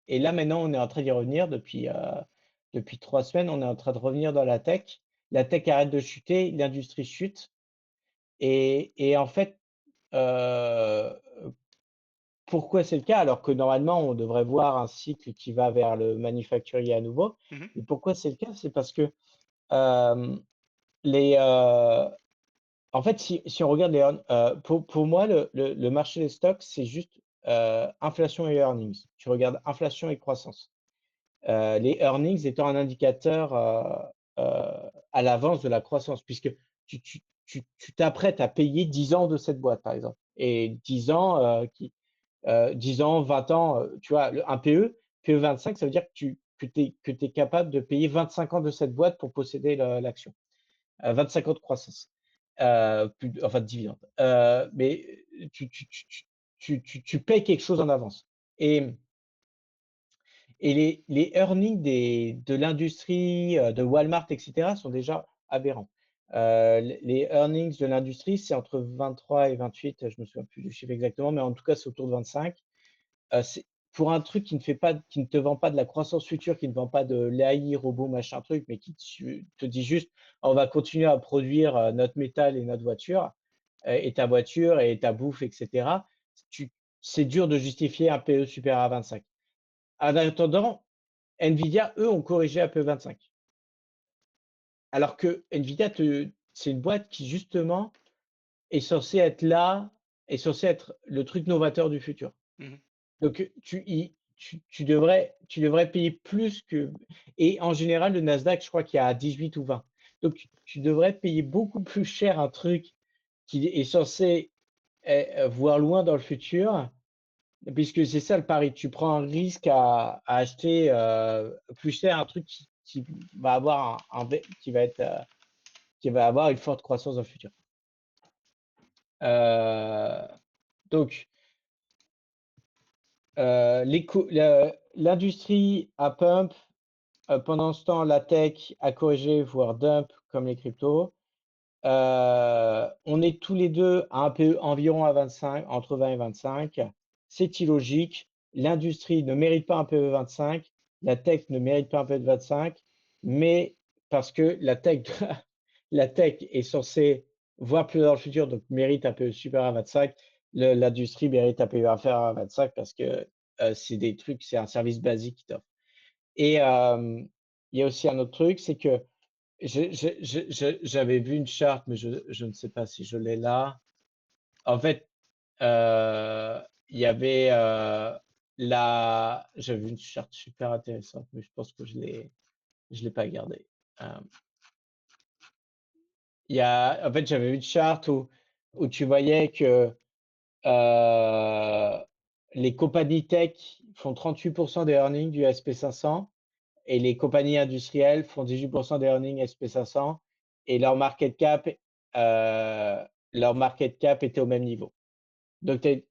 Et là, maintenant, on est en train d'y revenir depuis 3 semaines. On est en train de revenir dans la tech. La tech arrête de chuter, l'industrie chute. Et en fait, euh, pourquoi c'est le cas? Alors que normalement, on devrait voir un cycle qui va vers le manufacturier à nouveau. Mhm. Et pourquoi c'est le cas? C'est parce que euh, les, en fait, si on regarde pour moi, le marché des stocks, c'est juste inflation et earnings. Tu regardes inflation et croissance. Les earnings étant un indicateur à l'avance de la croissance, puisque tu t'apprêtes à payer 10 ans de cette boîte, par exemple. Et 10 ans, 10 ans, 20 ans, tu vois, un PE 25, ça veut dire que tu es capable de payer 25 ans de cette boîte pour posséder l'action. 25 ans de croissance, enfin de dividende. Mais tu payes quelque chose en avance. Et et les earnings de l'industrie, de Walmart, etc., sont déjà aberrants. Les earnings de l'industrie, c'est entre 23 et 28, je me souviens plus du chiffre exactement, mais en tout cas, c'est autour de 25. C'est pour un truc qui ne te vend pas de la croissance future, qui ne vend pas de l'AI, robot, machin truc, mais qui te dit juste, on va continuer à produire notre métal et notre voiture, et ta voiture et ta bouffe, etc. Tu, c'est dur de justifier un PE supérieur à 25. En attendant, Nvidia, eux, ont corrigé à peu 25. Alors que Nvidia, c'est une boîte qui, justement, est censée être là, est censée être le truc novateur du futur. Mhm. Donc, tu devrais payer plus que. Et en général, le Nasdaq, je crois qu'il y a 18 ou 20. Donc, tu devrais payer beaucoup plus cher un truc qui est censé voir loin dans le futur, puisque c'est ça le pari. Tu prends un risque à acheter plus cher un truc qui va avoir qui va avoir une forte croissance dans le futur. Euh, donc, l'industrie a pump. Pendant ce temps, la tech a corrigé, voire dump, comme les cryptos. On est tous les deux à un PE environ à 25, entre 20 et 25. C'est illogique. L'industrie ne mérite pas un PE 25. La tech ne mérite pas un PE de 25. Mais parce que la tech est censée voir plus dans le futur, donc mérite un PE supérieur à 25. L'industrie mérite un PE inférieur à 25 parce que c'est des trucs, c'est un service basique qui t'offre. Et il y a aussi un autre truc, c'est que j'avais vu une charte, mais je ne sais pas si je l'ai là. En fait, il y avait j'avais vu une charte super intéressante, mais je pense que je l'ai pas gardée. Euh, en fait, j'avais vu une charte où tu voyais que euh, les compagnies tech font 38% des earnings du SP 500 et les compagnies industrielles font 18% des earnings SP 500 et euh, leur market cap était au même niveau. Donc, tu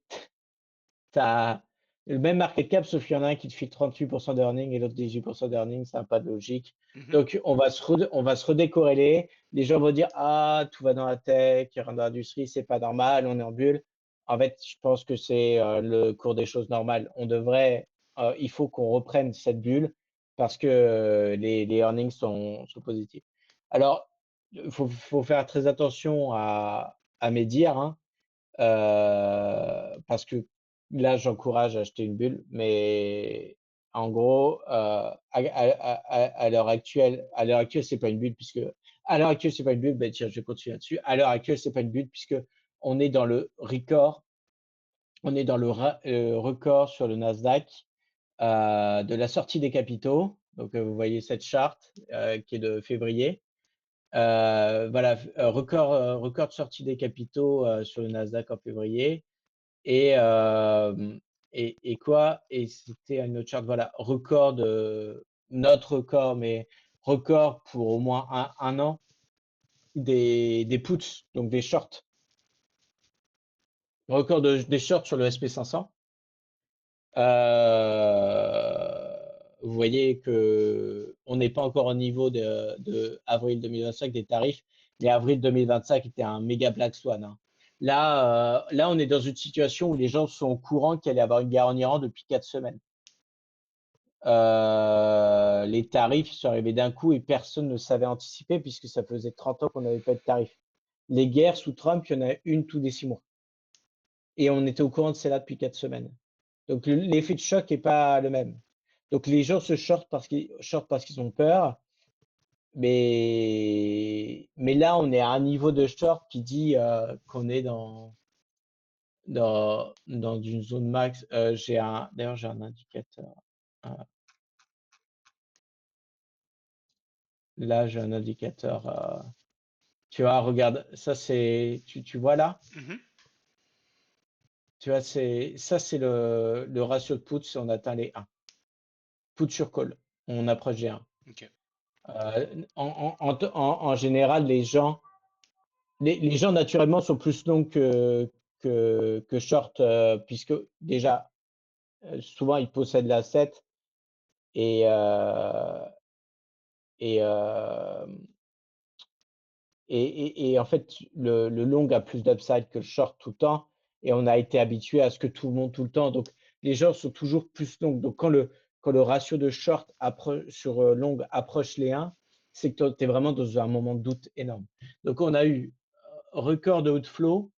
as le même market cap, sauf qu'il y en a un qui te file 38% d'earnings et l'autre 18% d'earnings, ça n'a pas de logique. Mhm. Donc, on va se redécorréler. Les gens vont dire, ah, tout va dans la tech, dans l'industrie, c'est pas normal, on est en bulle. En fait, je pense que c'est le cours des choses normales. Il faut qu'on reprenne cette bulle parce que les earnings sont positifs. Alors, il faut faire très attention à mes dires, hein, parce que là, j'encourage à acheter une bulle, mais En gros, à l'heure actuelle, c'est pas une bulle puisque à l'heure actuelle, c'est pas une bulle. Ben tiens, je vais continuer là-dessus. À l'heure actuelle, c'est pas une bulle puisque on est dans le record, on est dans record sur le Nasdaq de la sortie des capitaux. Donc, vous voyez cette charte qui est de février. Voilà, record de sortie des capitaux sur le Nasdaq en février. Et, euh, et quoi? Et c'était une autre charte, voilà, record de notre record, mais record pour au moins un an des puts, donc des shorts. Record des shorts sur le SP 500. Vous voyez que on n'est pas encore au niveau de avril 2025 des tarifs, mais avril 2025 était un méga black swan, hein. Là, on est dans une situation où les gens sont au courant qu'il allait y avoir une guerre en Iran depuis 4 semaines. Les tarifs sont arrivés d'un coup et personne ne savait anticiper puisque ça faisait 30 ans qu'on n'avait pas de tarifs. Les guerres sous Trump, il y en a une tous les 6 mois. Et on était au courant de celle-là depuis 4 semaines. Donc l'effet de choc n'est pas le même. Donc les gens se shortent parce qu'ils ont peur. Mais là, on est à un niveau de short qui dit qu'on est dans une zone max. D'ailleurs, j'ai un indicateur. Euh, Là, j'ai un indicateur. Tu vois, regarde, ça c'est, tu vois là, Mhm. tu vois, ça c'est le ratio de put si on atteint les 1. Put sur call, on approche des 1. Ok. En général, les gens naturellement sont plus longs que short, puisque déjà, souvent ils possèdent l'asset et, et, euh, et en fait, le long a plus d'upside que le short tout le temps. Et on a été habitué à ce que tout le monde tout le temps. Donc, les gens sont toujours plus longs. Donc, quand le ratio de short sur long approche les 1, c'est que tu es vraiment dans un moment de doute énorme. Donc, on a eu record de outflow,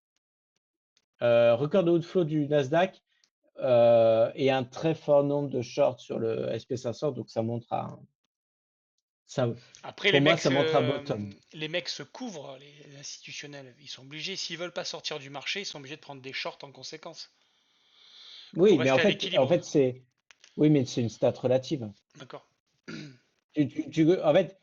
record de outflow du Nasdaq et un très fort nombre de shorts sur le SP 500. Donc, ça, Après, pour moi, ça montre un bottom. les mecs se couvrent, les institutionnels. Ils sont obligés, s'ils veulent pas sortir du marché, ils sont obligés de prendre des shorts en conséquence pour Oui, mais rester à l'équilibre. oui, mais c'est une stat relative. D'accord. En fait,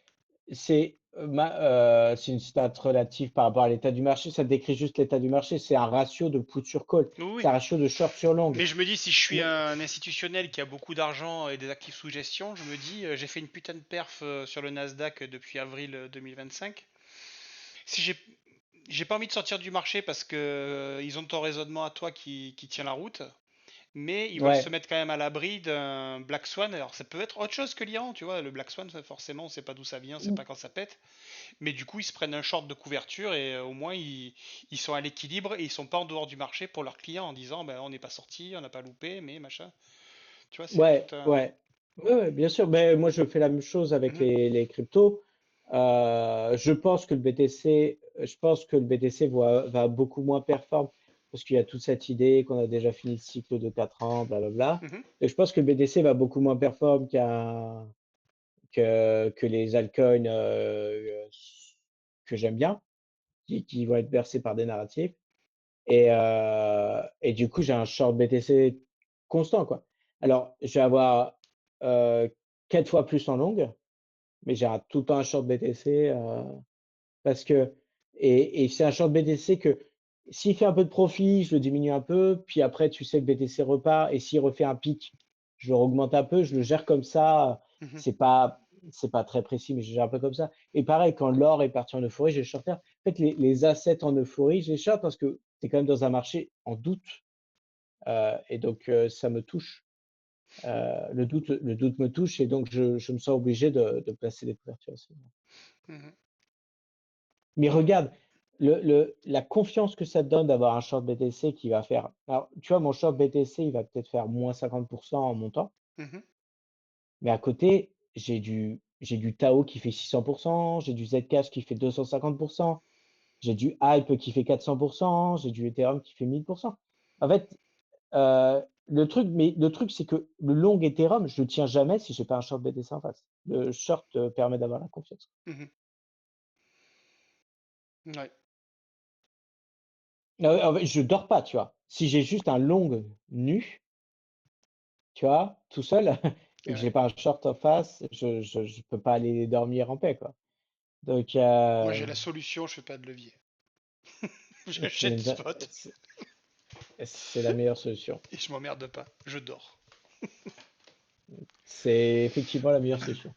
c'est une stat relative par rapport à l'état du marché. Ça décrit juste l'état du marché. C'est un ratio de put sur call. Oui, C'est oui. un ratio de short sur long. Mais je me dis, si je suis Mais- un institutionnel qui a beaucoup d'argent et des actifs sous gestion, je me dis, j'ai fait une putain de perf sur le Nasdaq depuis avril 2025. Si j'ai pas envie de sortir du marché parce que ils ont ton raisonnement à toi qui tient la route, mais ils veulent se ouais, mettre quand même à l'abri d'un Black Swan. Alors ça peut être autre chose que l'Iran, tu vois. Le Black Swan, forcément, on sait pas d'où ça vient, on sait pas quand ça pète. Mais du coup, ils se prennent un short de couverture et au moins ils sont à l'équilibre et ils sont pas en dehors du marché pour leurs clients en disant, ben, on n'est pas sorti, on n'a pas loupé, mais machin. Tu vois, c'est tout ouais, un. ouais. Ouais, bien sûr. Mais moi, je fais la même chose avec Mhm, les cryptos. Je pense que le BTC va beaucoup moins performer parce qu'il y a toute cette idée qu'on a déjà fini le cycle de 4 ans, blablabla. mhm, Et je pense que le BTC va beaucoup moins performer que les altcoins que j'aime bien, qui vont être bercés par des narratifs. Et du coup, j'ai un short BTC constant, quoi. Alors, je vais avoir euh, 4 fois plus en longue, mais j'ai tout le temps un short BTC parce que, et c'est un short BTC que s'il fait un peu de profit, je le diminue un peu, puis après, tu sais que BTC repart, et s'il refait un pic, je le augmente un peu, je le gère comme ça. mhm. C'est pas, c'est pas très précis, mais je gère un peu comme ça. Et pareil, quand l'or est parti en euphorie, je les shorter. En fait, les assets en euphorie, je les short parce que tu es quand même dans un marché en doute, et donc ça me touche. Le doute me touche, et donc je me sens obligé de placer des couvertures à ce moment. Mhm. Mais regarde, la confiance que ça te donne d'avoir un short BTC qui va faire. Alors, tu vois, mon short BTC, il va peut-être faire moins 50% en montant, Mhm. mais à côté, j'ai du Tao qui fait 600%, j'ai du Zcash qui fait 250%, j'ai du Hype qui fait 400%, j'ai du Ethereum qui fait 1000%. En fait, mais le truc, c'est que le long Ethereum, je le tiens jamais si j'ai pas un short BTC en face. Le short permet d'avoir la confiance. Mhm. Ouais. En fait, je dors pas, tu vois. Si j'ai juste un long nu, tu vois, tout seul, et Et que j'ai ouais. pas un short en face, je peux pas aller dormir en paix, quoi. Donc, Moi, j'ai la solution, je fais pas de levier. c'est J'achète spot c'est- c'est la meilleure solution. et je m'emmerde pas. Je dors. C'est effectivement la meilleure solution.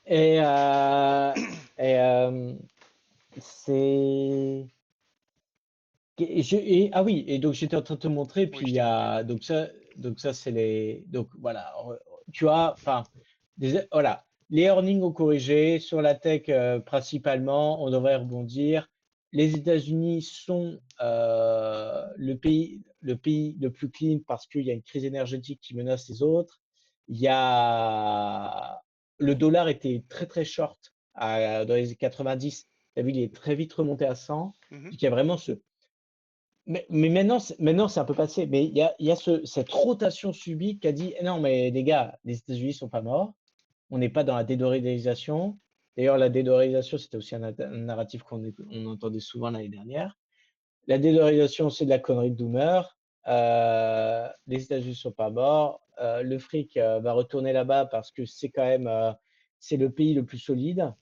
Et, euh, et c'est ah oui, et donc j'étais en train de te montrer, Oui, puis je il y t'ai montré. a donc ça c'est donc voilà, tu vois, enfin voilà, les earnings ont corrigé sur la tech principalement, on devrait rebondir. Les États-Unis sont le pays le plus clean parce qu'il y a une crise énergétique qui menace les autres. Il y a le dollar était très très short dans les 90. T'as vu, il est très vite remonté à 100. Mhm. Donc il y a vraiment mais maintenant, c'est un peu passé. Mais il y a cette rotation subite qui a dit, eh non, mais les gars, les États-Unis sont pas morts. On n'est pas dans la dédollarisation. D'ailleurs, la dédollarisation, c'était aussi un narratif on entendait souvent l'année dernière. La dédollarisation, c'est de la connerie de Doomer. Les États-Unis sont pas morts. Le fric va retourner là-bas parce que c'est quand même c'est le pays le plus solide.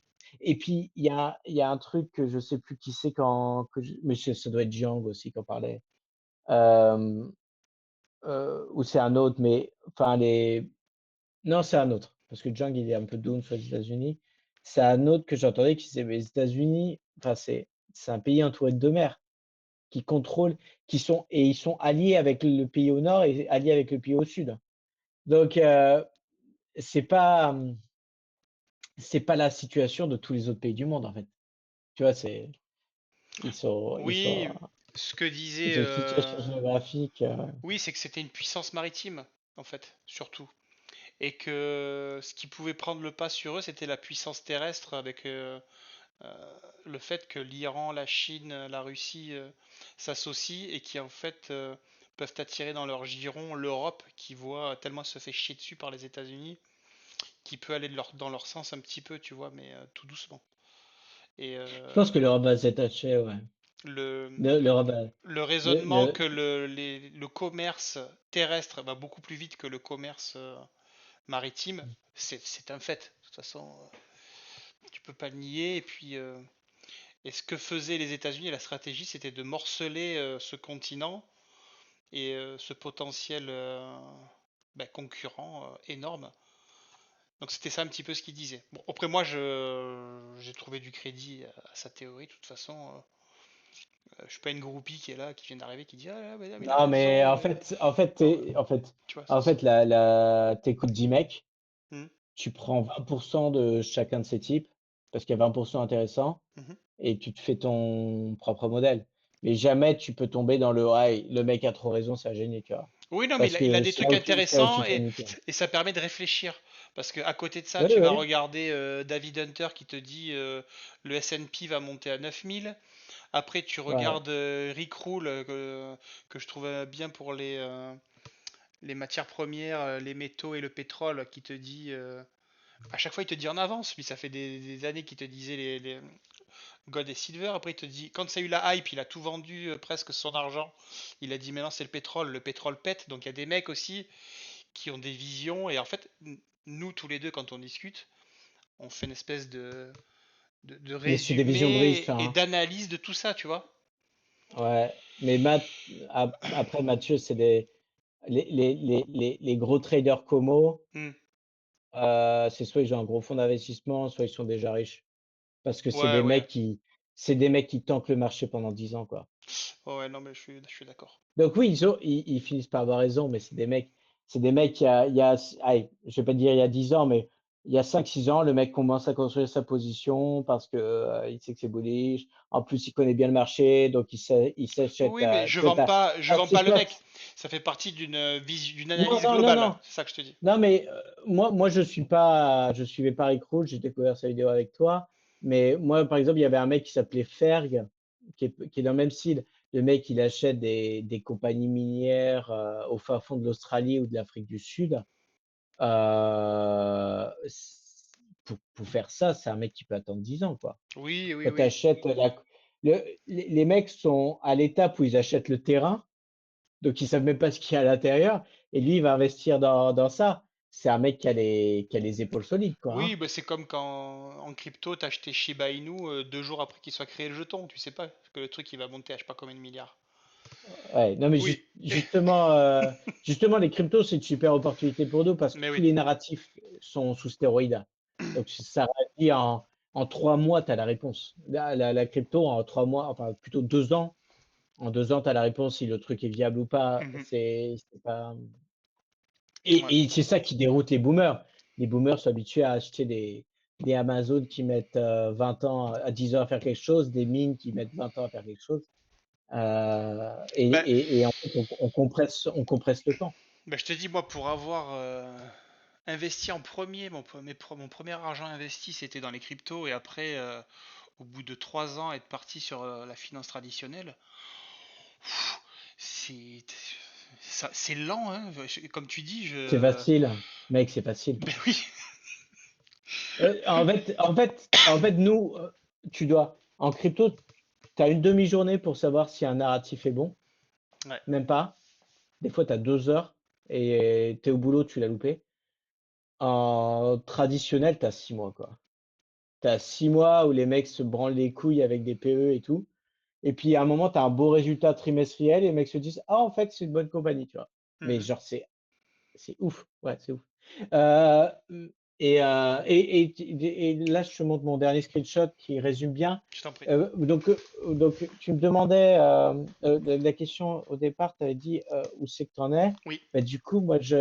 Et puis il y a un truc que je sais plus qui c'est mais ça doit être Jiang aussi qui en parlait. Euh, ou c'est un autre, mais enfin les non c'est un autre parce que Jiang il est un peu down sur les États-Unis. C'est un autre que j'entendais qui disait mais les États-Unis, enfin c'est un pays entouré de deux mers qui contrôlent, et ils sont alliés avec le pays au nord et alliés avec le pays au sud. Donc, c'est pas, c'est pas la situation de tous les autres pays du monde, en fait. Tu vois, ils sont, ils sont, Oui, ce que disait. ils ont une situation géographique. Oui, c'est que c'était une puissance maritime, en fait, surtout. Et que ce qui pouvait prendre le pas sur eux, c'était la puissance terrestre avec le fait que l'Iran, la Chine, la Russie s'associent et qui en fait peuvent attirer dans leur giron l'Europe qui voit tellement se fait chier dessus par les États-Unis, qui peut aller dans leur sens un petit peu, tu vois, mais tout doucement. Et Je pense que l'Europe va s'attacher, ouais. le, L'Europe le le, raisonnement que le- le commerce terrestre va beaucoup plus vite que le commerce maritime, c'est un fait. De toute façon, tu peux pas le nier. Et ce que faisaient les États-Unis, la stratégie, c'était de morceler ce continent et ce potentiel concurrent énorme. Donc c'était ça un petit peu ce qu'il disait. Bon, après moi, j'ai trouvé du crédit à sa théorie. De toute façon, je suis pas une groupie qui est là, qui vient d'arriver, qui dit ah mais, il a non, mais raison. Non, tu vois, en fait, t'écoutes 10 mecs, hmm, tu prends 20% de chacun de ces types, parce qu'il y a 20% intéressants. mhm. Et tu te fais ton propre modèle. Mais jamais tu peux tomber dans le ah, le mec a trop raison, c'est un génie, tu vois. Oui, non, mais Parce il a que des trucs c'est là où tu intéressants te fais niquer. et ça permet de réfléchir. Parce que à côté de ça, Oui, tu vas oui. regarder David Hunter qui te dit le S&P va monter à 9000. Après, tu Ouais. regardes Rick Rule que je trouve bien pour les matières premières, les métaux et le pétrole qui te dit à chaque fois il te dit en avance, mais ça fait des années qu'il te disait les gold et silver. Après, il te dit quand ça a eu la hype, il a tout vendu presque son argent. Il a dit maintenant c'est le pétrole pète. Donc il y a des mecs aussi qui ont des visions. Et en fait, nous tous les deux, quand on discute, on fait une espèce de Mais c'est des visions de riches, résumé ça, et hein. d'analyse de tout ça, tu vois. Ouais. Mais après, Mathieu, c'est les gros traders como, Hmm. c'est soit ils ont un gros fonds d'investissement, soit ils sont déjà riches. Parce que Ouais, ouais. c'est des mecs qui tankent le marché pendant 10 ans, quoi. Ouais, ouais, non, mais je suis d'accord. Donc oui, ils finissent par avoir raison, mais c'est des mecs allez, je vais pas dire il y a 10 ans, mais il y a 5 6 ans, le mec commence à construire sa position parce que il sait que c'est bullish. En plus, il connaît bien le marché, donc il s'achète, Oui, mais tu sais, je t'as vends six pas le potes. mec. Ça fait partie d'une Non, analyse non, non, globale. non. C'est ça que je te dis. Non, mais moi, je suivais pas Rick Rude, j'ai découvert sa vidéo avec toi. Mais moi, par exemple, il y avait un mec qui s'appelait Ferg, qui est dans le même style. le mec, il achète des compagnies minières au fin fond de l'Australie ou de l'Afrique du Sud. Pour faire ça, c'est un mec qui peut attendre 10 ans, quoi. Oui, oui, Quand tu oui. achètes les mecs sont à l'étape où ils achètent le terrain, donc ils savent même pas ce qu'il y a à l'intérieur, et lui, il va investir dans ça. C'est un mec qui a les épaules solides, quoi, Oui, hein. bah c'est comme quand en crypto, t'as acheté Shiba Inu 2 jours après qu'il soit créé le jeton. Tu sais pas que le truc il va monter à je sais pas combien de milliards. Ouais, non, mais Oui, justement, les cryptos, c'est une super opportunité pour nous parce que mais tous oui. les narratifs sont sous stéroïdes. Donc, ça dit en 3 mois, tu as la réponse. La crypto, en 3 mois, enfin plutôt 2 ans, en 2 ans, tu as la réponse si le truc est viable ou pas. Mhm. C'est pas. Ouais. Et c'est ça qui déroute les boomers. Les boomers sont habitués à acheter des Amazon qui mettent 20 ans à 10 ans à faire quelque chose, des mines qui mettent 20 ans à faire quelque chose. Bah, Et en fait, on compresse le temps. bah, je te dis, moi, pour avoir investi en premier, mon premier argent investi, c'était dans les cryptos, et après, au bout de 3 ans, être parti sur la finance traditionnelle, c'est c'est lent, hein. Comme tu dis, C'est facile, mec, c'est facile. ben oui. En fait, nous, en crypto, tu as une demi-journée pour savoir si un narratif est bon. Ouais. Même pas. Des fois, tu as 2 heures et tu es au boulot, tu l'as loupé. En traditionnel, tu as 6 mois, quoi. Tu as 6 mois où les mecs se branlent les couilles avec des PE et tout. Et puis, à un moment, tu as un beau résultat trimestriel et les mecs se disent, ah, en fait, c'est une bonne compagnie, tu vois. Mais Mhm. genre, c'est ouf. Ouais, c'est ouf. Euh, et là, je te montre mon dernier screenshot qui résume bien. Je t'en prie. Donc, tu me demandais, la question au départ, tu avais dit où c'est que tu en es. Oui. Bah, du coup, moi, j'ai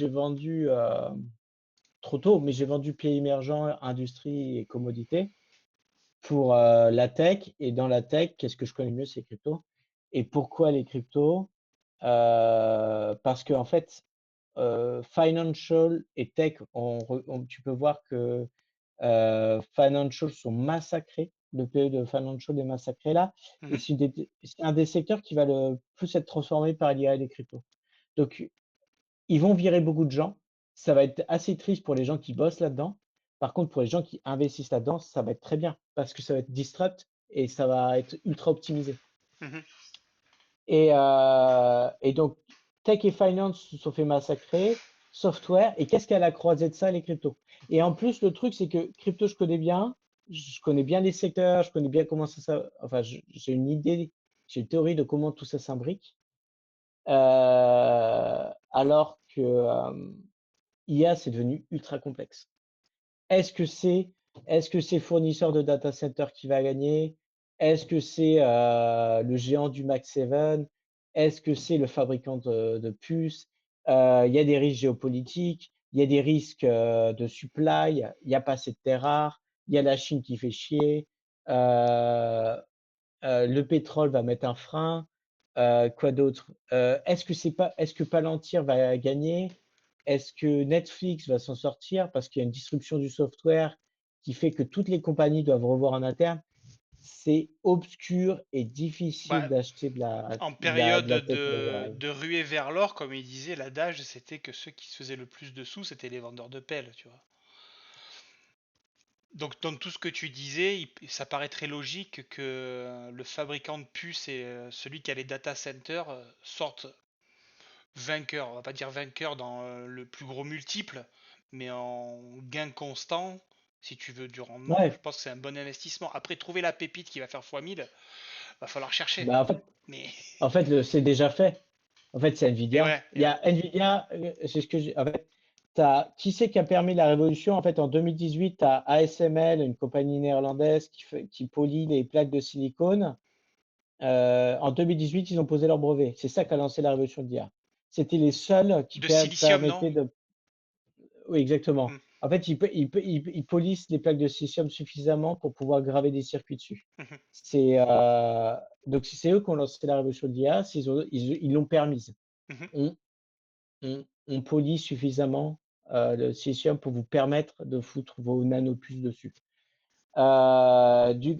vendu trop tôt, mais j'ai vendu pied émergent, industrie et commodité pour la tech. Et dans la tech, qu'est-ce que je connais mieux, c'est les cryptos. Et pourquoi les cryptos? Parce que en fait, financial et tech, tu peux voir que financial sont massacrés. Le PE de financial est massacré là. Et Mhm. c'est un des secteurs qui va le plus être transformé par l'IA et les cryptos. Donc, ils vont virer beaucoup de gens. Ça va être assez triste pour les gens qui bossent là-dedans. Par contre, pour les gens qui investissent là-dedans, ça va être très bien parce que ça va être disrupt et ça va être ultra optimisé. Mhm. Et donc, tech et finance se sont fait massacrer, software, et qu'est-ce qu'elle a croisé de ça, les cryptos? Et en plus, le truc, c'est que crypto, je connais bien les secteurs, je connais bien comment enfin, j'ai une idée, j'ai une théorie de comment tout ça s'imbrique, alors que IA, c'est devenu ultra complexe. Est-ce que c'est est-ce que c'est fournisseur de data center qui va gagner? Est-ce que c'est le géant du Mac 7? Est-ce que c'est le fabricant de puces? Il y a des risques géopolitiques, il y a des risques de supply, il n'y a pas assez de terres rares, il y a la Chine qui fait chier, euh, le pétrole va mettre un frein. Quoi d'autre? Est-ce que Palantir va gagner? Est-ce que Netflix va s'en sortir parce qu'il y a une disruption du software qui fait que toutes les compagnies doivent revoir en interne? C'est obscur et difficile Bah, d'acheter de la, en de la, période de la tech aujourd'hui. de ruée vers l'or, comme il disait, l'adage c'était que ceux qui se faisaient le plus de sous, c'était les vendeurs de pelles, tu vois. Donc dans tout ce que tu disais, ça paraît très logique que le fabricant de puces et celui qui a les data centers sortent vainqueurs. On va pas dire vainqueurs dans le plus gros multiple, mais en gain constant, si tu veux du rendement, je Ouais, pense que c'est un bon investissement. Après, trouver la pépite qui va faire x 1000, va falloir chercher. bah en fait, Mais, en fait c'est déjà fait. En fait, c'est et Nvidia. ouais, Il y a Nvidia, c'est ce que j'ai. En fait, qui c'est qui a permis la révolution? En fait, en 2018, tu as ASML, une compagnie néerlandaise qui polie les plaques de silicone. En 2018, ils ont posé leur brevet. C'est ça qui a lancé la révolution de l'IA. C'était les seuls qui de silicium, non? permettaient de. Oui, exactement. Hmm, En fait, ils polissent les plaques de silicium suffisamment pour pouvoir graver des circuits dessus. mhm, C'est donc c'est eux qui ont lancé la révolution de l'IA. Ils l'ont permise. mhm. On polie suffisamment le silicium pour vous permettre de foutre vos nanopuces dessus.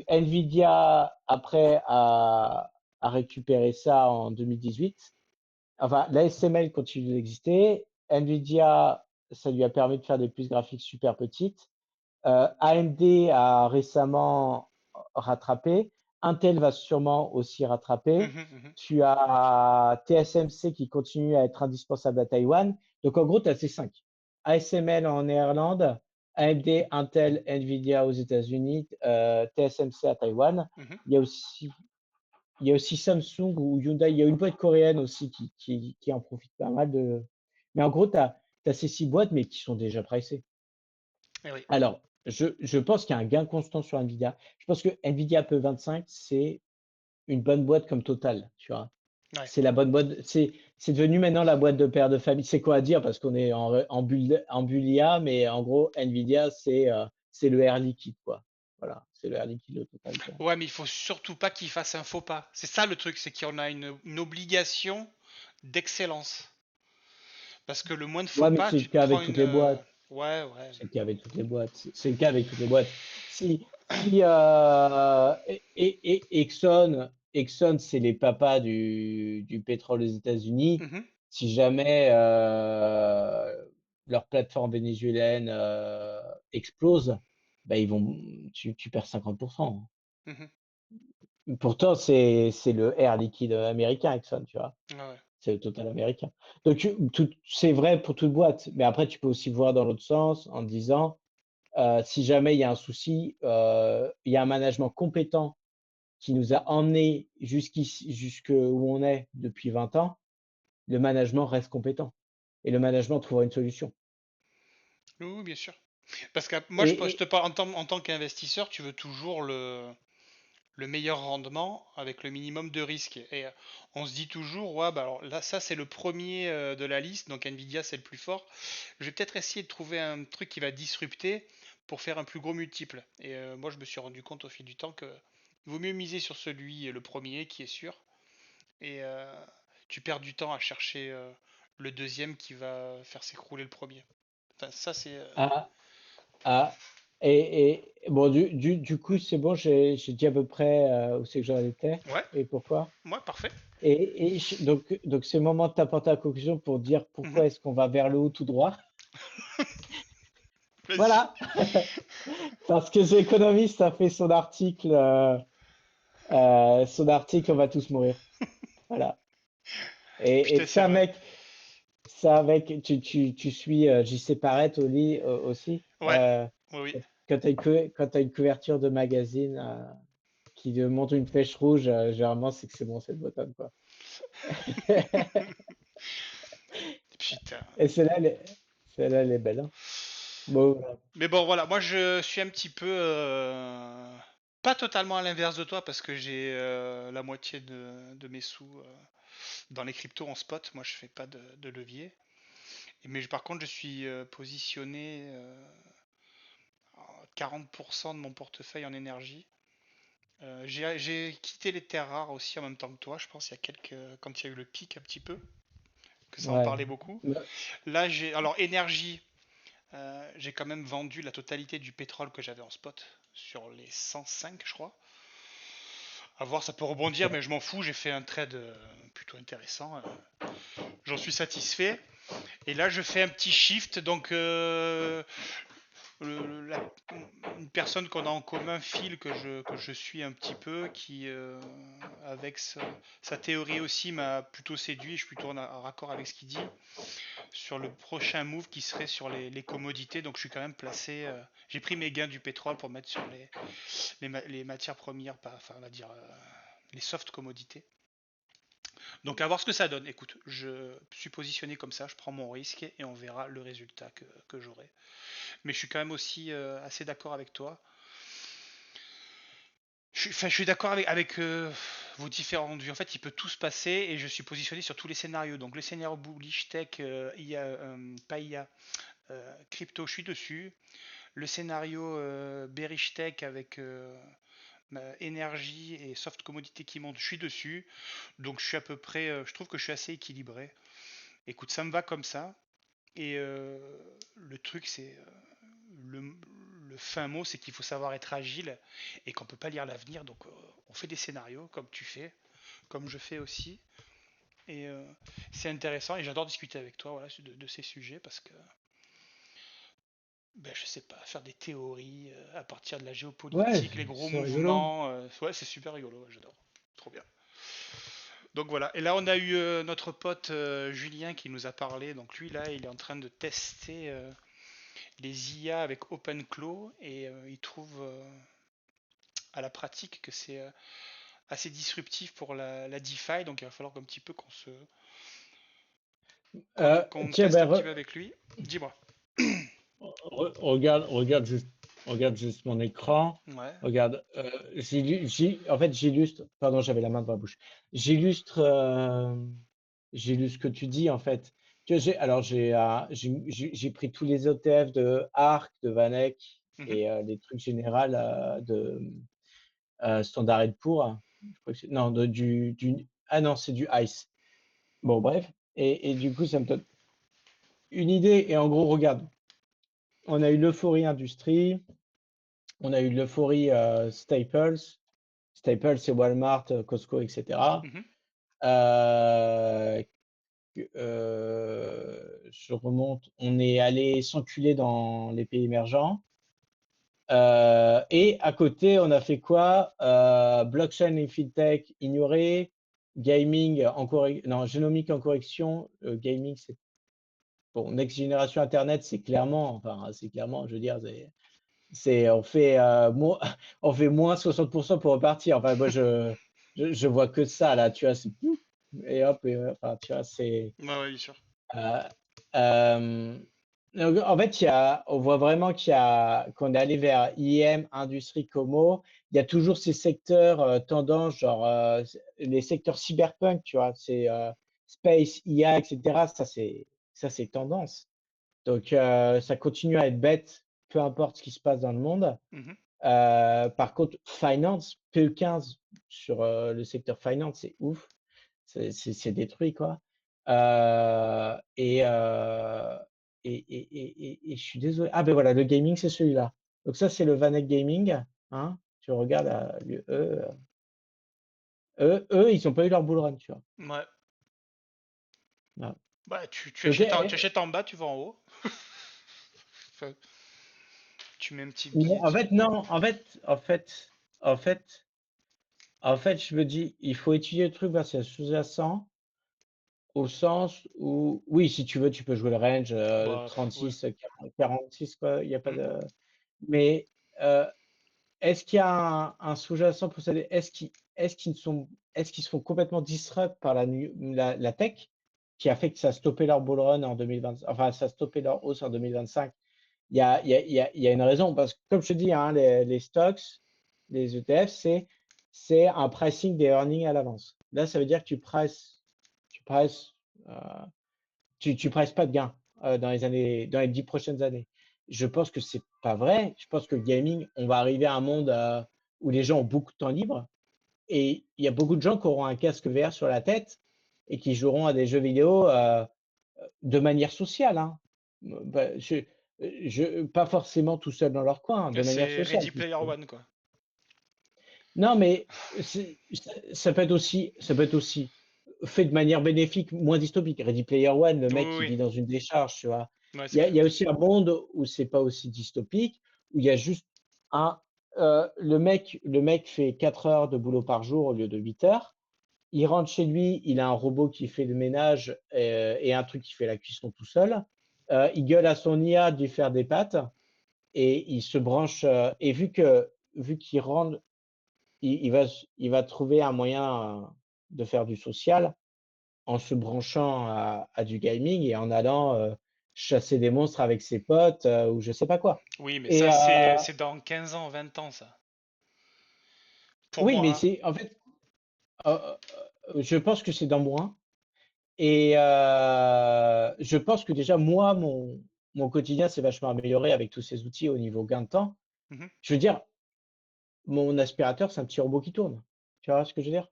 Nvidia, après, a récupéré ça en 2018. Enfin, l'ASML continue d'exister. Nvidia, ça lui a permis de faire des puces graphiques super petites. AMD a récemment rattrapé. Intel va sûrement aussi rattraper. Mhm, mhm, Tu as TSMC qui continue à être indispensable à Taïwan. Donc, en gros, tu as ces cinq. ASML en Néerlande, AMD, Intel, Nvidia aux États-Unis, TSMC à Taïwan. mhm. Il y a aussi, il y a aussi Samsung ou Hyundai. Il y a une boîte coréenne aussi qui en profite pas mal de. Mais en gros, tu as ces six boîtes, mais qui sont déjà pricées. Eh oui, Alors, je pense qu'il y a un gain constant sur Nvidia. Je pense que Nvidia P25, c'est une bonne boîte comme Total, tu vois. ouais. C'est la bonne boîte. C'est devenu maintenant la boîte de père de famille. C'est quoi à dire parce qu'on est en bulle IA, mais en gros, Nvidia, c'est le Air Liquide, quoi. Voilà, c'est le Air Liquide de Total, quoi. Ouais, mais il faut surtout pas qu'il fasse un faux pas. C'est ça le truc, c'est qu'on a une obligation d'excellence. Parce que le moins de faux Ouais, mais pas, c'est le tu te cas prends avec une. toutes les boîtes. Ouais, ouais. C'est le cas avec toutes les boîtes. C'est le cas avec toutes les boîtes. Si Exxon, c'est les papas du pétrole aux États-Unis. Mhm, Si jamais leur plateforme vénézuélienne explose, bah tu perds 50%. mhm. Pourtant, c'est le Air Liquide américain, Exxon, tu vois. Ouais, ouais. C'est le total américain. Donc, c'est vrai pour toute boîte. Mais après, tu peux aussi voir dans l'autre sens en disant si jamais il y a un souci, il y a un management compétent qui nous a emmenés jusqu'ici, jusque où on est depuis 20 ans. Le management reste compétent et le management trouvera une solution. Oui, oui, bien sûr. Parce que moi, je te Et parle en tant qu'investisseur, tu veux toujours le meilleur rendement avec le minimum de risque. Et on se dit toujours, ouais, bah alors là, ça c'est le premier de la liste, donc Nvidia c'est le plus fort. Je vais peut-être essayer de trouver un truc qui va disrupter pour faire un plus gros multiple. Et moi, je me suis rendu compte au fil du temps que il vaut mieux miser sur celui, le premier, qui est sûr. Et tu perds du temps à chercher le deuxième qui va faire s'écrouler le premier. Enfin, ça c'est. ah, ah, bon, du coup, c'est bon, j'ai dit à peu près où c'est que j'en étais Ouais, et pourquoi. ouais, parfait. Donc c'est le moment de t'apporter la conclusion pour dire Mhm. pourquoi est-ce qu'on va vers le haut tout droit. Vas-y. Voilà, parce que The Economist a fait son article, on va tous mourir. Voilà. Et Putain, c'est ça, vrai. mec, ça, mec, tu suis JC Parrett aussi. Ouais, oui, oui. Quand t'as une couverture de magazine qui te montre une flèche rouge, généralement, c'est que c'est bon, c'est le bottom, quoi. Putain. Et celle-là, elle est belle, hein. Bon, voilà. Mais bon, voilà, moi je suis un petit peu pas totalement à l'inverse de toi parce que j'ai la moitié de mes sous dans les cryptos en spot. Moi je fais pas de levier. Mais par contre, je suis positionné à 40% de mon portefeuille en énergie. J'ai quitté les terres rares aussi en même temps que toi, je pense, quand il y a eu le pic un petit peu, que ça en Ouais. parlait beaucoup. Ouais. Là, alors énergie, j'ai quand même vendu la totalité du pétrole que j'avais en spot sur les 105, je crois. À voir, ça peut rebondir, mais Ok. je m'en fous. J'ai fait un trade plutôt intéressant. J'en suis satisfait. Et là, je fais un petit shift. Donc, une personne qu'on a en commun, Phil, que je suis un petit peu, qui, avec sa théorie aussi, m'a plutôt séduit. Je suis plutôt en raccord avec ce qu'il dit sur le prochain move qui serait sur les commodités. Donc, je suis quand même placé. J'ai pris mes gains du pétrole pour mettre sur les matières premières, enfin, on va dire les soft commodités. Donc à voir ce que ça donne. Écoute, je suis positionné comme ça, je prends mon risque et on verra le résultat que j'aurai. Mais je suis quand même aussi assez d'accord avec toi. Je suis d'accord avec vos différentes vues. En fait, il peut tout se passer et je suis positionné sur tous les scénarios. Donc le scénario bullish tech, IA, pas IA, crypto, je suis dessus. Le scénario bearish tech avec énergie et soft commodité qui montent, je suis dessus. Donc je suis à peu près, je trouve que je suis assez équilibré. Écoute, ça me va comme ça. Et le truc, c'est le, le fin mot, c'est qu'il faut savoir être agile et qu'on peut pas lire l'avenir. Donc on fait des scénarios comme tu fais, comme je fais aussi. Et c'est intéressant et j'adore discuter avec toi voilà, de ces sujets parce que ben, je sais pas, faire des théories à partir de la Ouais, géopolitique, les gros c'est rigolo. mouvements, ouais, c'est super rigolo, ouais, j'adore. Trop bien. Donc voilà, et là on a eu notre pote Julien qui nous a parlé. Donc lui là, il est en train de tester les IA avec OpenClaw et il trouve à la pratique que c'est assez disruptif pour la DeFi. Donc il va falloir un petit peu qu'on Tiens, teste un ben, petit peu avec lui. Dis-moi. regarde juste mon écran. Ouais. Regarde, en fait, j'illustre. Pardon, j'avais la main dans la bouche. J'illustre, j'illustre ce que tu dis en fait. Tu vois, alors j'ai pris tous les ETF de ARK, de Vanek Mhm. et les trucs généraux de Standard Poor's. Je crois que non, ah non, c'est du ICE. Bon, bref. Et du coup, ça me donne une idée. Et en gros, regarde, on a eu l'euphorie industrie, on a eu l'euphorie Staples. Staples, c'est Walmart, Costco, etc. Mhm. Euh, je remonte, on est allé s'enculer dans les pays émergents. Et à côté, on a fait quoi? Blockchain et fintech ignoré, gaming en correction, non, génomique en correction. Gaming, c'est bon, next génération Internet, c'est clairement, je veux dire, on fait, on fait moins 60% pour repartir. Enfin, moi, je vois que ça, là, tu vois, c'est pouf, et hop, enfin, tu vois, c'est. Ouais, ouais, bien sûr. euh, euh, donc, en fait, on voit vraiment qu'on est allé vers IM, industrie, commo. Il y a toujours ces secteurs tendances, genre les secteurs cyberpunk, tu vois, c'est space, IA, etc. Ça, c'est tendance. Donc, ça continue à être bête, peu importe ce qui se passe dans le monde. Mhm. Par contre, finance, PE15 sur le secteur finance, c'est ouf. C'est détruit, quoi. Euh, et, euh, et je suis désolé. Ah, ben voilà, le gaming, c'est celui-là. Donc, ça, c'est le Vanek Gaming. Hein. Tu regardes, eux, ils n'ont pas eu leur bull run, tu vois. Ouais. Voilà. Bah, tu Donc, achètes tu achètes en bas, tu vas en haut. Enfin, tu mets un petit mais en billet. fait, non, en fait, je me dis, il faut étudier le truc vers ses sous-jacents au sens où, oui, si tu veux, tu peux jouer le range Bah, ouais. 36, 46, quoi. Il n'y a pas Hmm. de. Mais euh, est-ce qu'il y a un sous-jacent pour ça? Est-ce qu'ils se font complètement disrupt par la tech qui a fait que ça a stoppé leur bull run en 2020, enfin, ça a stoppé leur hausse en 2025? Il y a une raison parce que, comme je te dis, hein, les stocks, les ETF, c'est un pricing des earnings à l'avance. Là, ça veut dire que tu prices, euh, tu prices pas de gains dans les 10 prochaines années. Je pense que c'est pas vrai. Je pense que le gaming, on va arriver à un monde où les gens ont beaucoup de temps libre et il y a beaucoup de gens qui auront un casque VR sur la tête et qui joueront à des jeux vidéo de manière sociale. Hein. Bah, pas forcément tout seul dans leur coin, hein, de manière C'est sociale. Ready Player One, quoi. Non, mais ça peut être aussi fait de manière bénéfique, moins dystopique. Ready Player One, le Oui, mec oui, qui oui. vit dans une décharge, tu vois. Ouais, Il c'est y a, il clair. y a aussi un monde où c'est pas aussi dystopique, où il y a juste un, le mec fait 4 heures de boulot par jour au lieu de 8 heures. Il rentre chez lui, il a un robot qui fait le ménage et un truc qui fait la cuisson tout seul. Il gueule à son IA de lui faire des pâtes et il se branche. Et vu qu'il rentre, il va trouver un moyen de faire du social en se branchant à du gaming et en allant chasser des monstres avec ses potes ou je sais pas quoi. Oui, mais Et ça, c'est dans 15 ans, 20 ans, ça. Pour oui, moi, mais hein. c'est en fait, je pense que c'est dans moins. Et je pense que déjà, moi, mon quotidien s'est vachement amélioré avec tous ces outils au niveau gain de temps. Mhm. Je veux dire, mon aspirateur, c'est un petit robot qui tourne. Tu vois ce que je veux dire?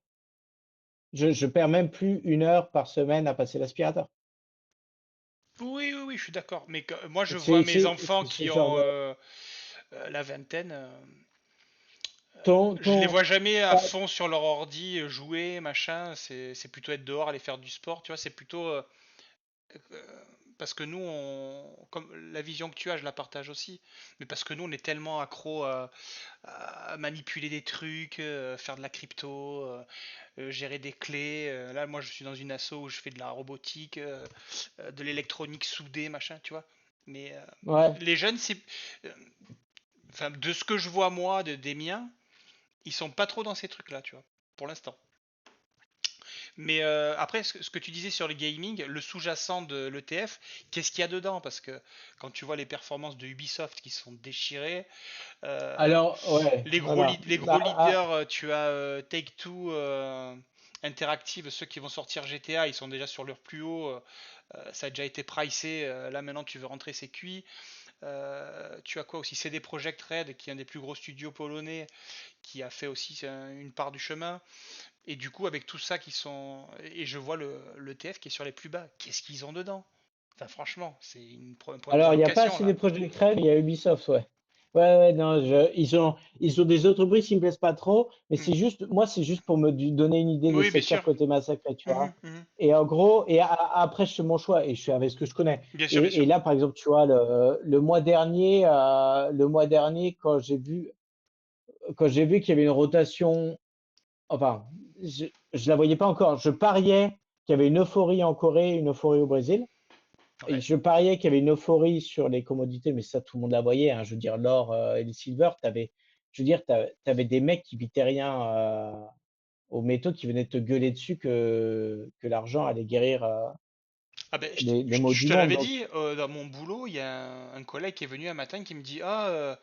Je perds même plus 1 heure par semaine à passer l'aspirateur. Oui, oui, oui, je suis d'accord. Mais moi, je vois C'est mes c'est- enfants c'est ce qui genre ont de. la vingtaine, Ton, je les ton, vois jamais à ta- fond sur leur ordi jouer, machin. C'est plutôt être dehors, aller faire du sport, tu vois. C'est plutôt parce que nous, comme la vision que tu as, je la partage aussi. Mais parce que nous, on est tellement accro à manipuler des trucs, faire de la crypto, gérer des clés. Là, moi, je suis dans une asso où je fais de la robotique, de l'électronique soudée, machin, tu vois. Mais ouais. les jeunes, euh, enfin, de ce que je vois moi, des miens, ils sont pas trop dans ces trucs-là, tu vois, pour l'instant. Mais après, ce que tu disais sur le gaming, le sous-jacent de l'ETF, qu'est-ce qu'il y a dedans? Parce que quand tu vois les performances de Ubisoft qui sont déchirées, euh, Alors, ouais, voilà. les gros Bah, leaders, tu as Take-Two, Interactive, ceux qui vont sortir GTA, ils sont déjà sur leur plus haut. Ça a déjà été pricé. Là maintenant, tu veux rentrer, c'est cuit. Tu as quoi aussi? CD Projekt Red, qui est un des plus gros studios polonais, qui a fait aussi une part du chemin. Et du coup, avec tout ça qui sont. Et je vois le TF qui est sur les plus bas. Qu'est-ce qu'ils ont dedans? Enfin, franchement, c'est un point alors, il n'y a pas d'interrogation assez des là. projets Red, il y a Ubisoft, ouais. Ouais, ouais, non, ils ont des autres briques qui me plaisent pas trop, mais Hmm. c'est juste, moi, c'est juste pour me donner une idée des Oui, bien secteurs sûr. côté massacré, tu Mhm, vois. mhm. Et en gros, après, je fais mon choix et je fais avec ce que je connais. Bien sûr, bien Et sûr. là, par exemple, tu vois, le mois dernier, quand j'ai vu qu'il y avait une rotation, enfin, je la voyais pas encore. Je pariais qu'il y avait une euphorie en Corée, une euphorie au Brésil. Et Ouais. je pariais qu'il y avait une euphorie sur les commodités, mais ça, tout le monde la voyait, hein. Je veux dire, l'or et le silver, je veux dire, t'avais des mecs qui bitaient rien aux métaux qui venaient te gueuler dessus que l'argent allait guérir Ah ben, les maux je du te monde. l'avais Donc, dit, dans mon boulot, il y a un collègue qui est venu un matin qui me dit, ah,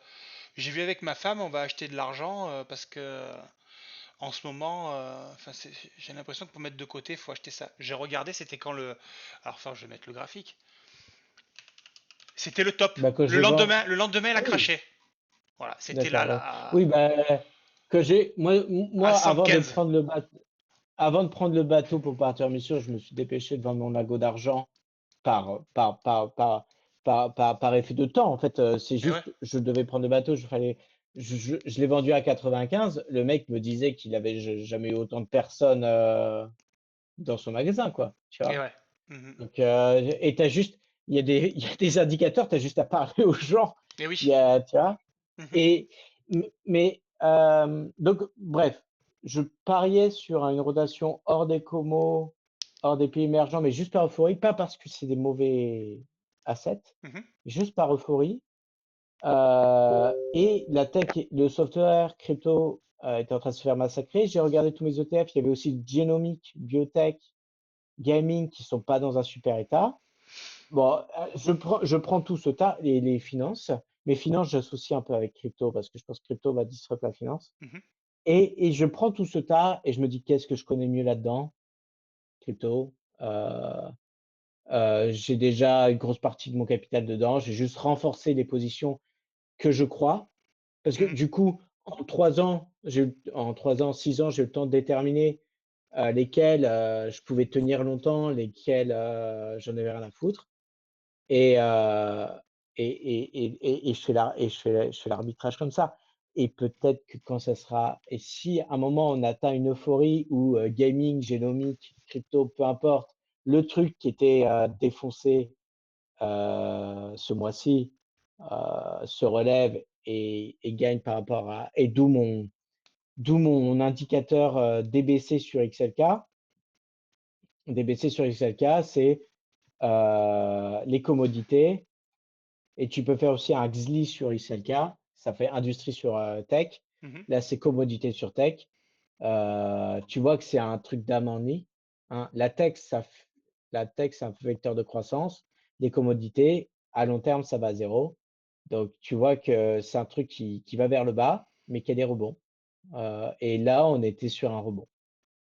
j'ai vu avec ma femme, on va acheter de l'argent parce que en ce moment, enfin, j'ai l'impression que pour mettre de côté, il faut acheter ça. J'ai regardé, c'était quand le. Alors, enfin, je vais mettre le graphique. C'était le top. bah, que je vends. Le lendemain, elle a Oui, craché. Voilà, c'était là, d'accord, ouais. là, Oui, bah, à moi, 115. avant de prendre le bateau pour partir en mission, je me suis dépêché de vendre mon lago d'argent par, par, par, par, par effet de temps. En fait, c'est Et ouais. juste, je devais prendre le bateau, je l'ai vendu à 95. Le mec me disait qu'il avait jamais eu autant de personnes dans son magasin, quoi. Tu Et vois. ouais. Mhm. Donc, et il y a des indicateurs, tu as juste à parler aux gens. Et Il oui. y a, tu vois. Mhm. Et, mais, donc, bref, je pariais sur une rotation hors des comos, hors des pays émergents, mais juste par euphorie, pas parce que c'est des mauvais assets, Mhm. juste par euphorie. Et la tech, le software crypto était en train de se faire massacrer. J'ai regardé tous mes ETF. Il y avait aussi Genomic, Biotech, Gaming qui sont pas dans un super état. Bon, je prends tout ce tas, les finances. Mes finances, j'associe un peu avec crypto parce que je pense que crypto va disrupt la finance. Mhm. Et je prends tout ce tas et je me dis qu'est-ce que je connais mieux là-dedans? Crypto. J'ai déjà une grosse partie de mon capital dedans. J'ai juste renforcé les positions que je crois. Parce que Mhm. du coup, en 3 ans, 6 ans, j'ai eu le temps de déterminer lesquels je pouvais tenir longtemps, lesquels j'en avais rien à foutre. Et, euh, et je fais l'arbitrage comme ça. Et peut-être que quand ça sera, et si à un moment on atteint une euphorie où gaming, génomique, crypto, peu importe, le truc qui était défoncé ce mois-ci se relève et gagne par rapport à, et d'où mon indicateur DBC sur XLK. DBC sur XLK, c'est les commodités. Et tu peux faire aussi un XLI sur XLK. Ça fait industrie sur tech. Mhm. Là, c'est commodité sur tech. Tu vois que c'est un truc d'amani, hein. La tech, c'est un vecteur de croissance. Les commodités, à long terme, ça va à zéro. Donc, tu vois que c'est un truc qui va vers le bas, mais qui a des rebonds. Et là, on était sur un rebond,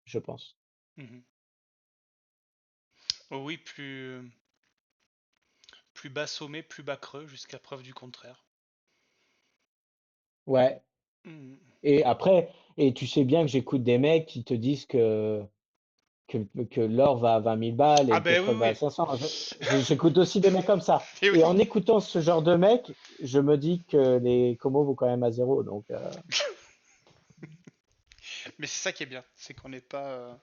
je pense. Mhm. Oh oui, plus bas sommet, plus bas creux, jusqu'à preuve du contraire. Ouais. Mhm. Et après, et tu sais bien que j'écoute des mecs qui te disent que que l'or va à 20 000 balles et Ah le ben pétrole va oui, à 500. J'écoute aussi des mecs comme ça. oui. Et Et oui. en écoutant ce genre de mecs, je me dis que les comos vont quand même à zéro. Donc, Mais c'est ça qui est bien, c'est qu'on n'est pas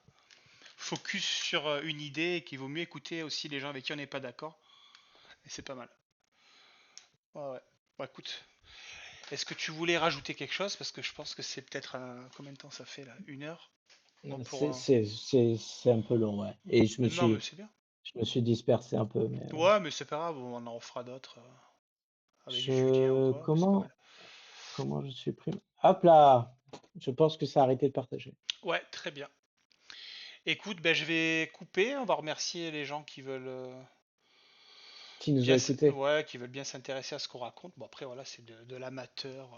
focus sur une idée et qu'il vaut mieux écouter aussi les gens avec qui on n'est pas d'accord. Et c'est pas mal. Ouais, ouais. Bon, écoute, est-ce que tu voulais rajouter quelque chose? Parce que je pense que c'est peut-être combien de temps ça fait là? 1 heure? Bon, pour. c'est un peu long, ouais. Et Non, mais c'est bien. je me suis dispersé un peu, mais Ouais, mais c'est pas grave, on en refera d'autres avec Julien ou je, quoi, c'est pas mal. comment je supprime? Hop là! Je pense que ça a arrêté de partager. Ouais, très bien. Écoute, ben, je vais couper, on va remercier les gens qui veulent Qui nous a écoutés? ouais, qui veulent bien s'intéresser à ce qu'on raconte. Bon, après, voilà, c'est de l'amateur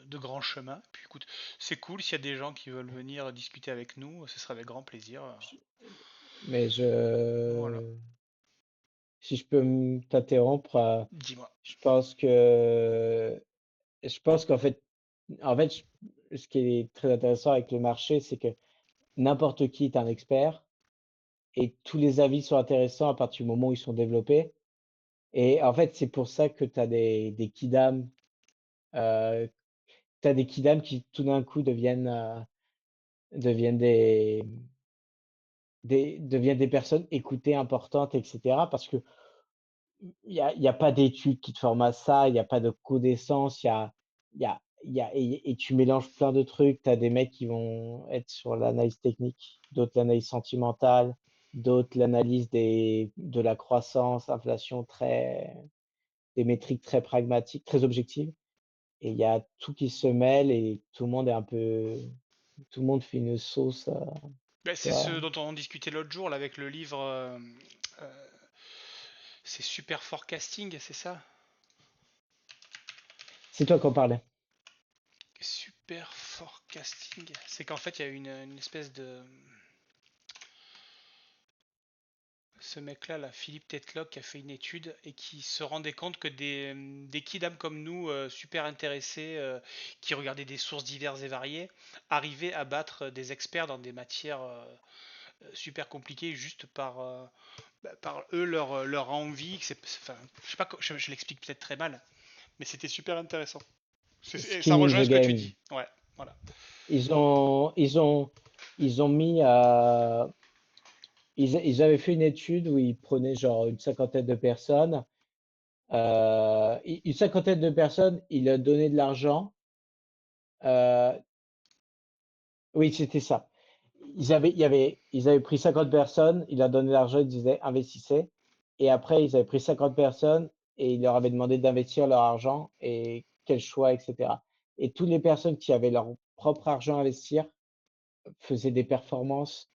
de grand chemin. Puis écoute, c'est cool, s'il y a des gens qui veulent venir discuter avec nous, ce sera avec grand plaisir. Mais Voilà, si je peux t'interrompre, dis-moi. je pense qu'en fait, en fait, ce qui est très intéressant avec le marché, c'est que n'importe qui est un expert et tous les avis sont intéressants à partir du moment où ils sont développés. Et en fait, c'est pour ça que tu as des kidam, euh, t'as des kidam qui tout d'un coup deviennent deviennent des personnes écoutées, importantes, etc. Parce que il y a pas d'études qui te forment à ça, il n'y a pas de connaissances, et tu mélanges plein de trucs. Tu as des mecs qui vont être sur l'analyse technique, d'autres l'analyse sentimentale, d'autres l'analyse de la croissance, inflation, des métriques très pragmatiques, très objectives. Et il y a tout qui se mêle et tout le monde fait une sauce, Ben, tu c'est ce vois. dont on discutait l'autre jour là, avec le livre. Euh, c'est Super Forecasting, c'est ça? C'est toi qui en parlais. Super Forecasting. C'est qu'en fait, il y a une espèce de. Ce mec-là, là, Philippe Tetlock, qui a fait une étude et qui se rendait compte que des kidams comme nous, super intéressés, qui regardaient des sources diverses et variées, arrivaient à battre des experts dans des matières super compliquées juste par eux, leur envie. Enfin, je sais pas, je l'explique peut-être très mal, mais c'était super intéressant. Et ça Skin in rejoint the ce que tu game. dis. Ouais, voilà. Ils ont, ils ont, ils ont mis ils avaient fait une étude où ils prenaient genre une cinquantaine de personnes. Une cinquantaine de personnes, ils leur donnaient de l'argent. Euh, oui, c'était ça. Ils avaient pris 50 personnes, ils leur donnaient de l'argent, ils disaient investissez. Et après, ils avaient pris 50 personnes et ils leur avaient demandé d'investir leur argent et quel choix, etc. Et toutes les personnes qui avaient leur propre argent à investir faisaient des performances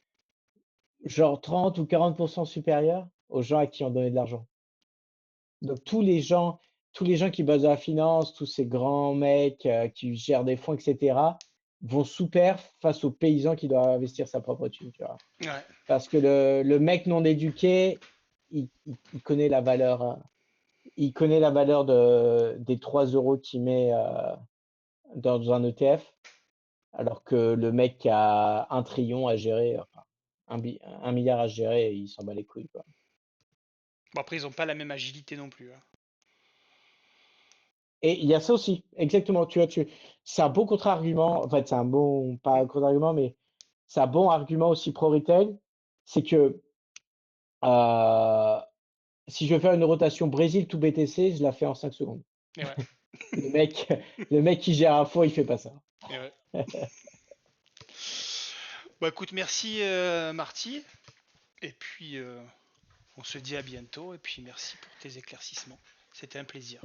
genre 30 ou 40% supérieures aux gens à qui on donnait de l'argent. Donc tous les gens qui bossent dans la finance, tous ces grands mecs qui gèrent des fonds, etc., vont sous-perf face aux paysans qui doivent investir sa propre thune, tu vois. Ouais. Parce que le mec non éduqué, il connaît la valeur, il connaît la valeur des 3 euros qu'il met dans un ETF, alors que le mec qui a 1 trillion à gérer, enfin, 1 milliard à gérer, il s'en bat les couilles, quoi. Bon, après, ils ont pas la même agilité non plus, hein. Et il y a ça aussi, exactement. C'est un bon contre-argument. En fait, c'est un bon, pas un contre-argument, mais c'est un bon argument aussi pro-retail. C'est que euh, si je veux faire une rotation Brésil tout BTC, je la fais en 5 secondes. Et ouais. Le mec, le mec qui gère un fonds, il fait pas ça. Et ouais. Bon, écoute, merci Marty. Et puis, on se dit à bientôt. Et puis, merci pour tes éclaircissements. C'était un plaisir.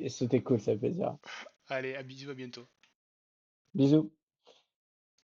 C'était cool, ça fait plaisir. Allez, à bisous, à bientôt. Bisous.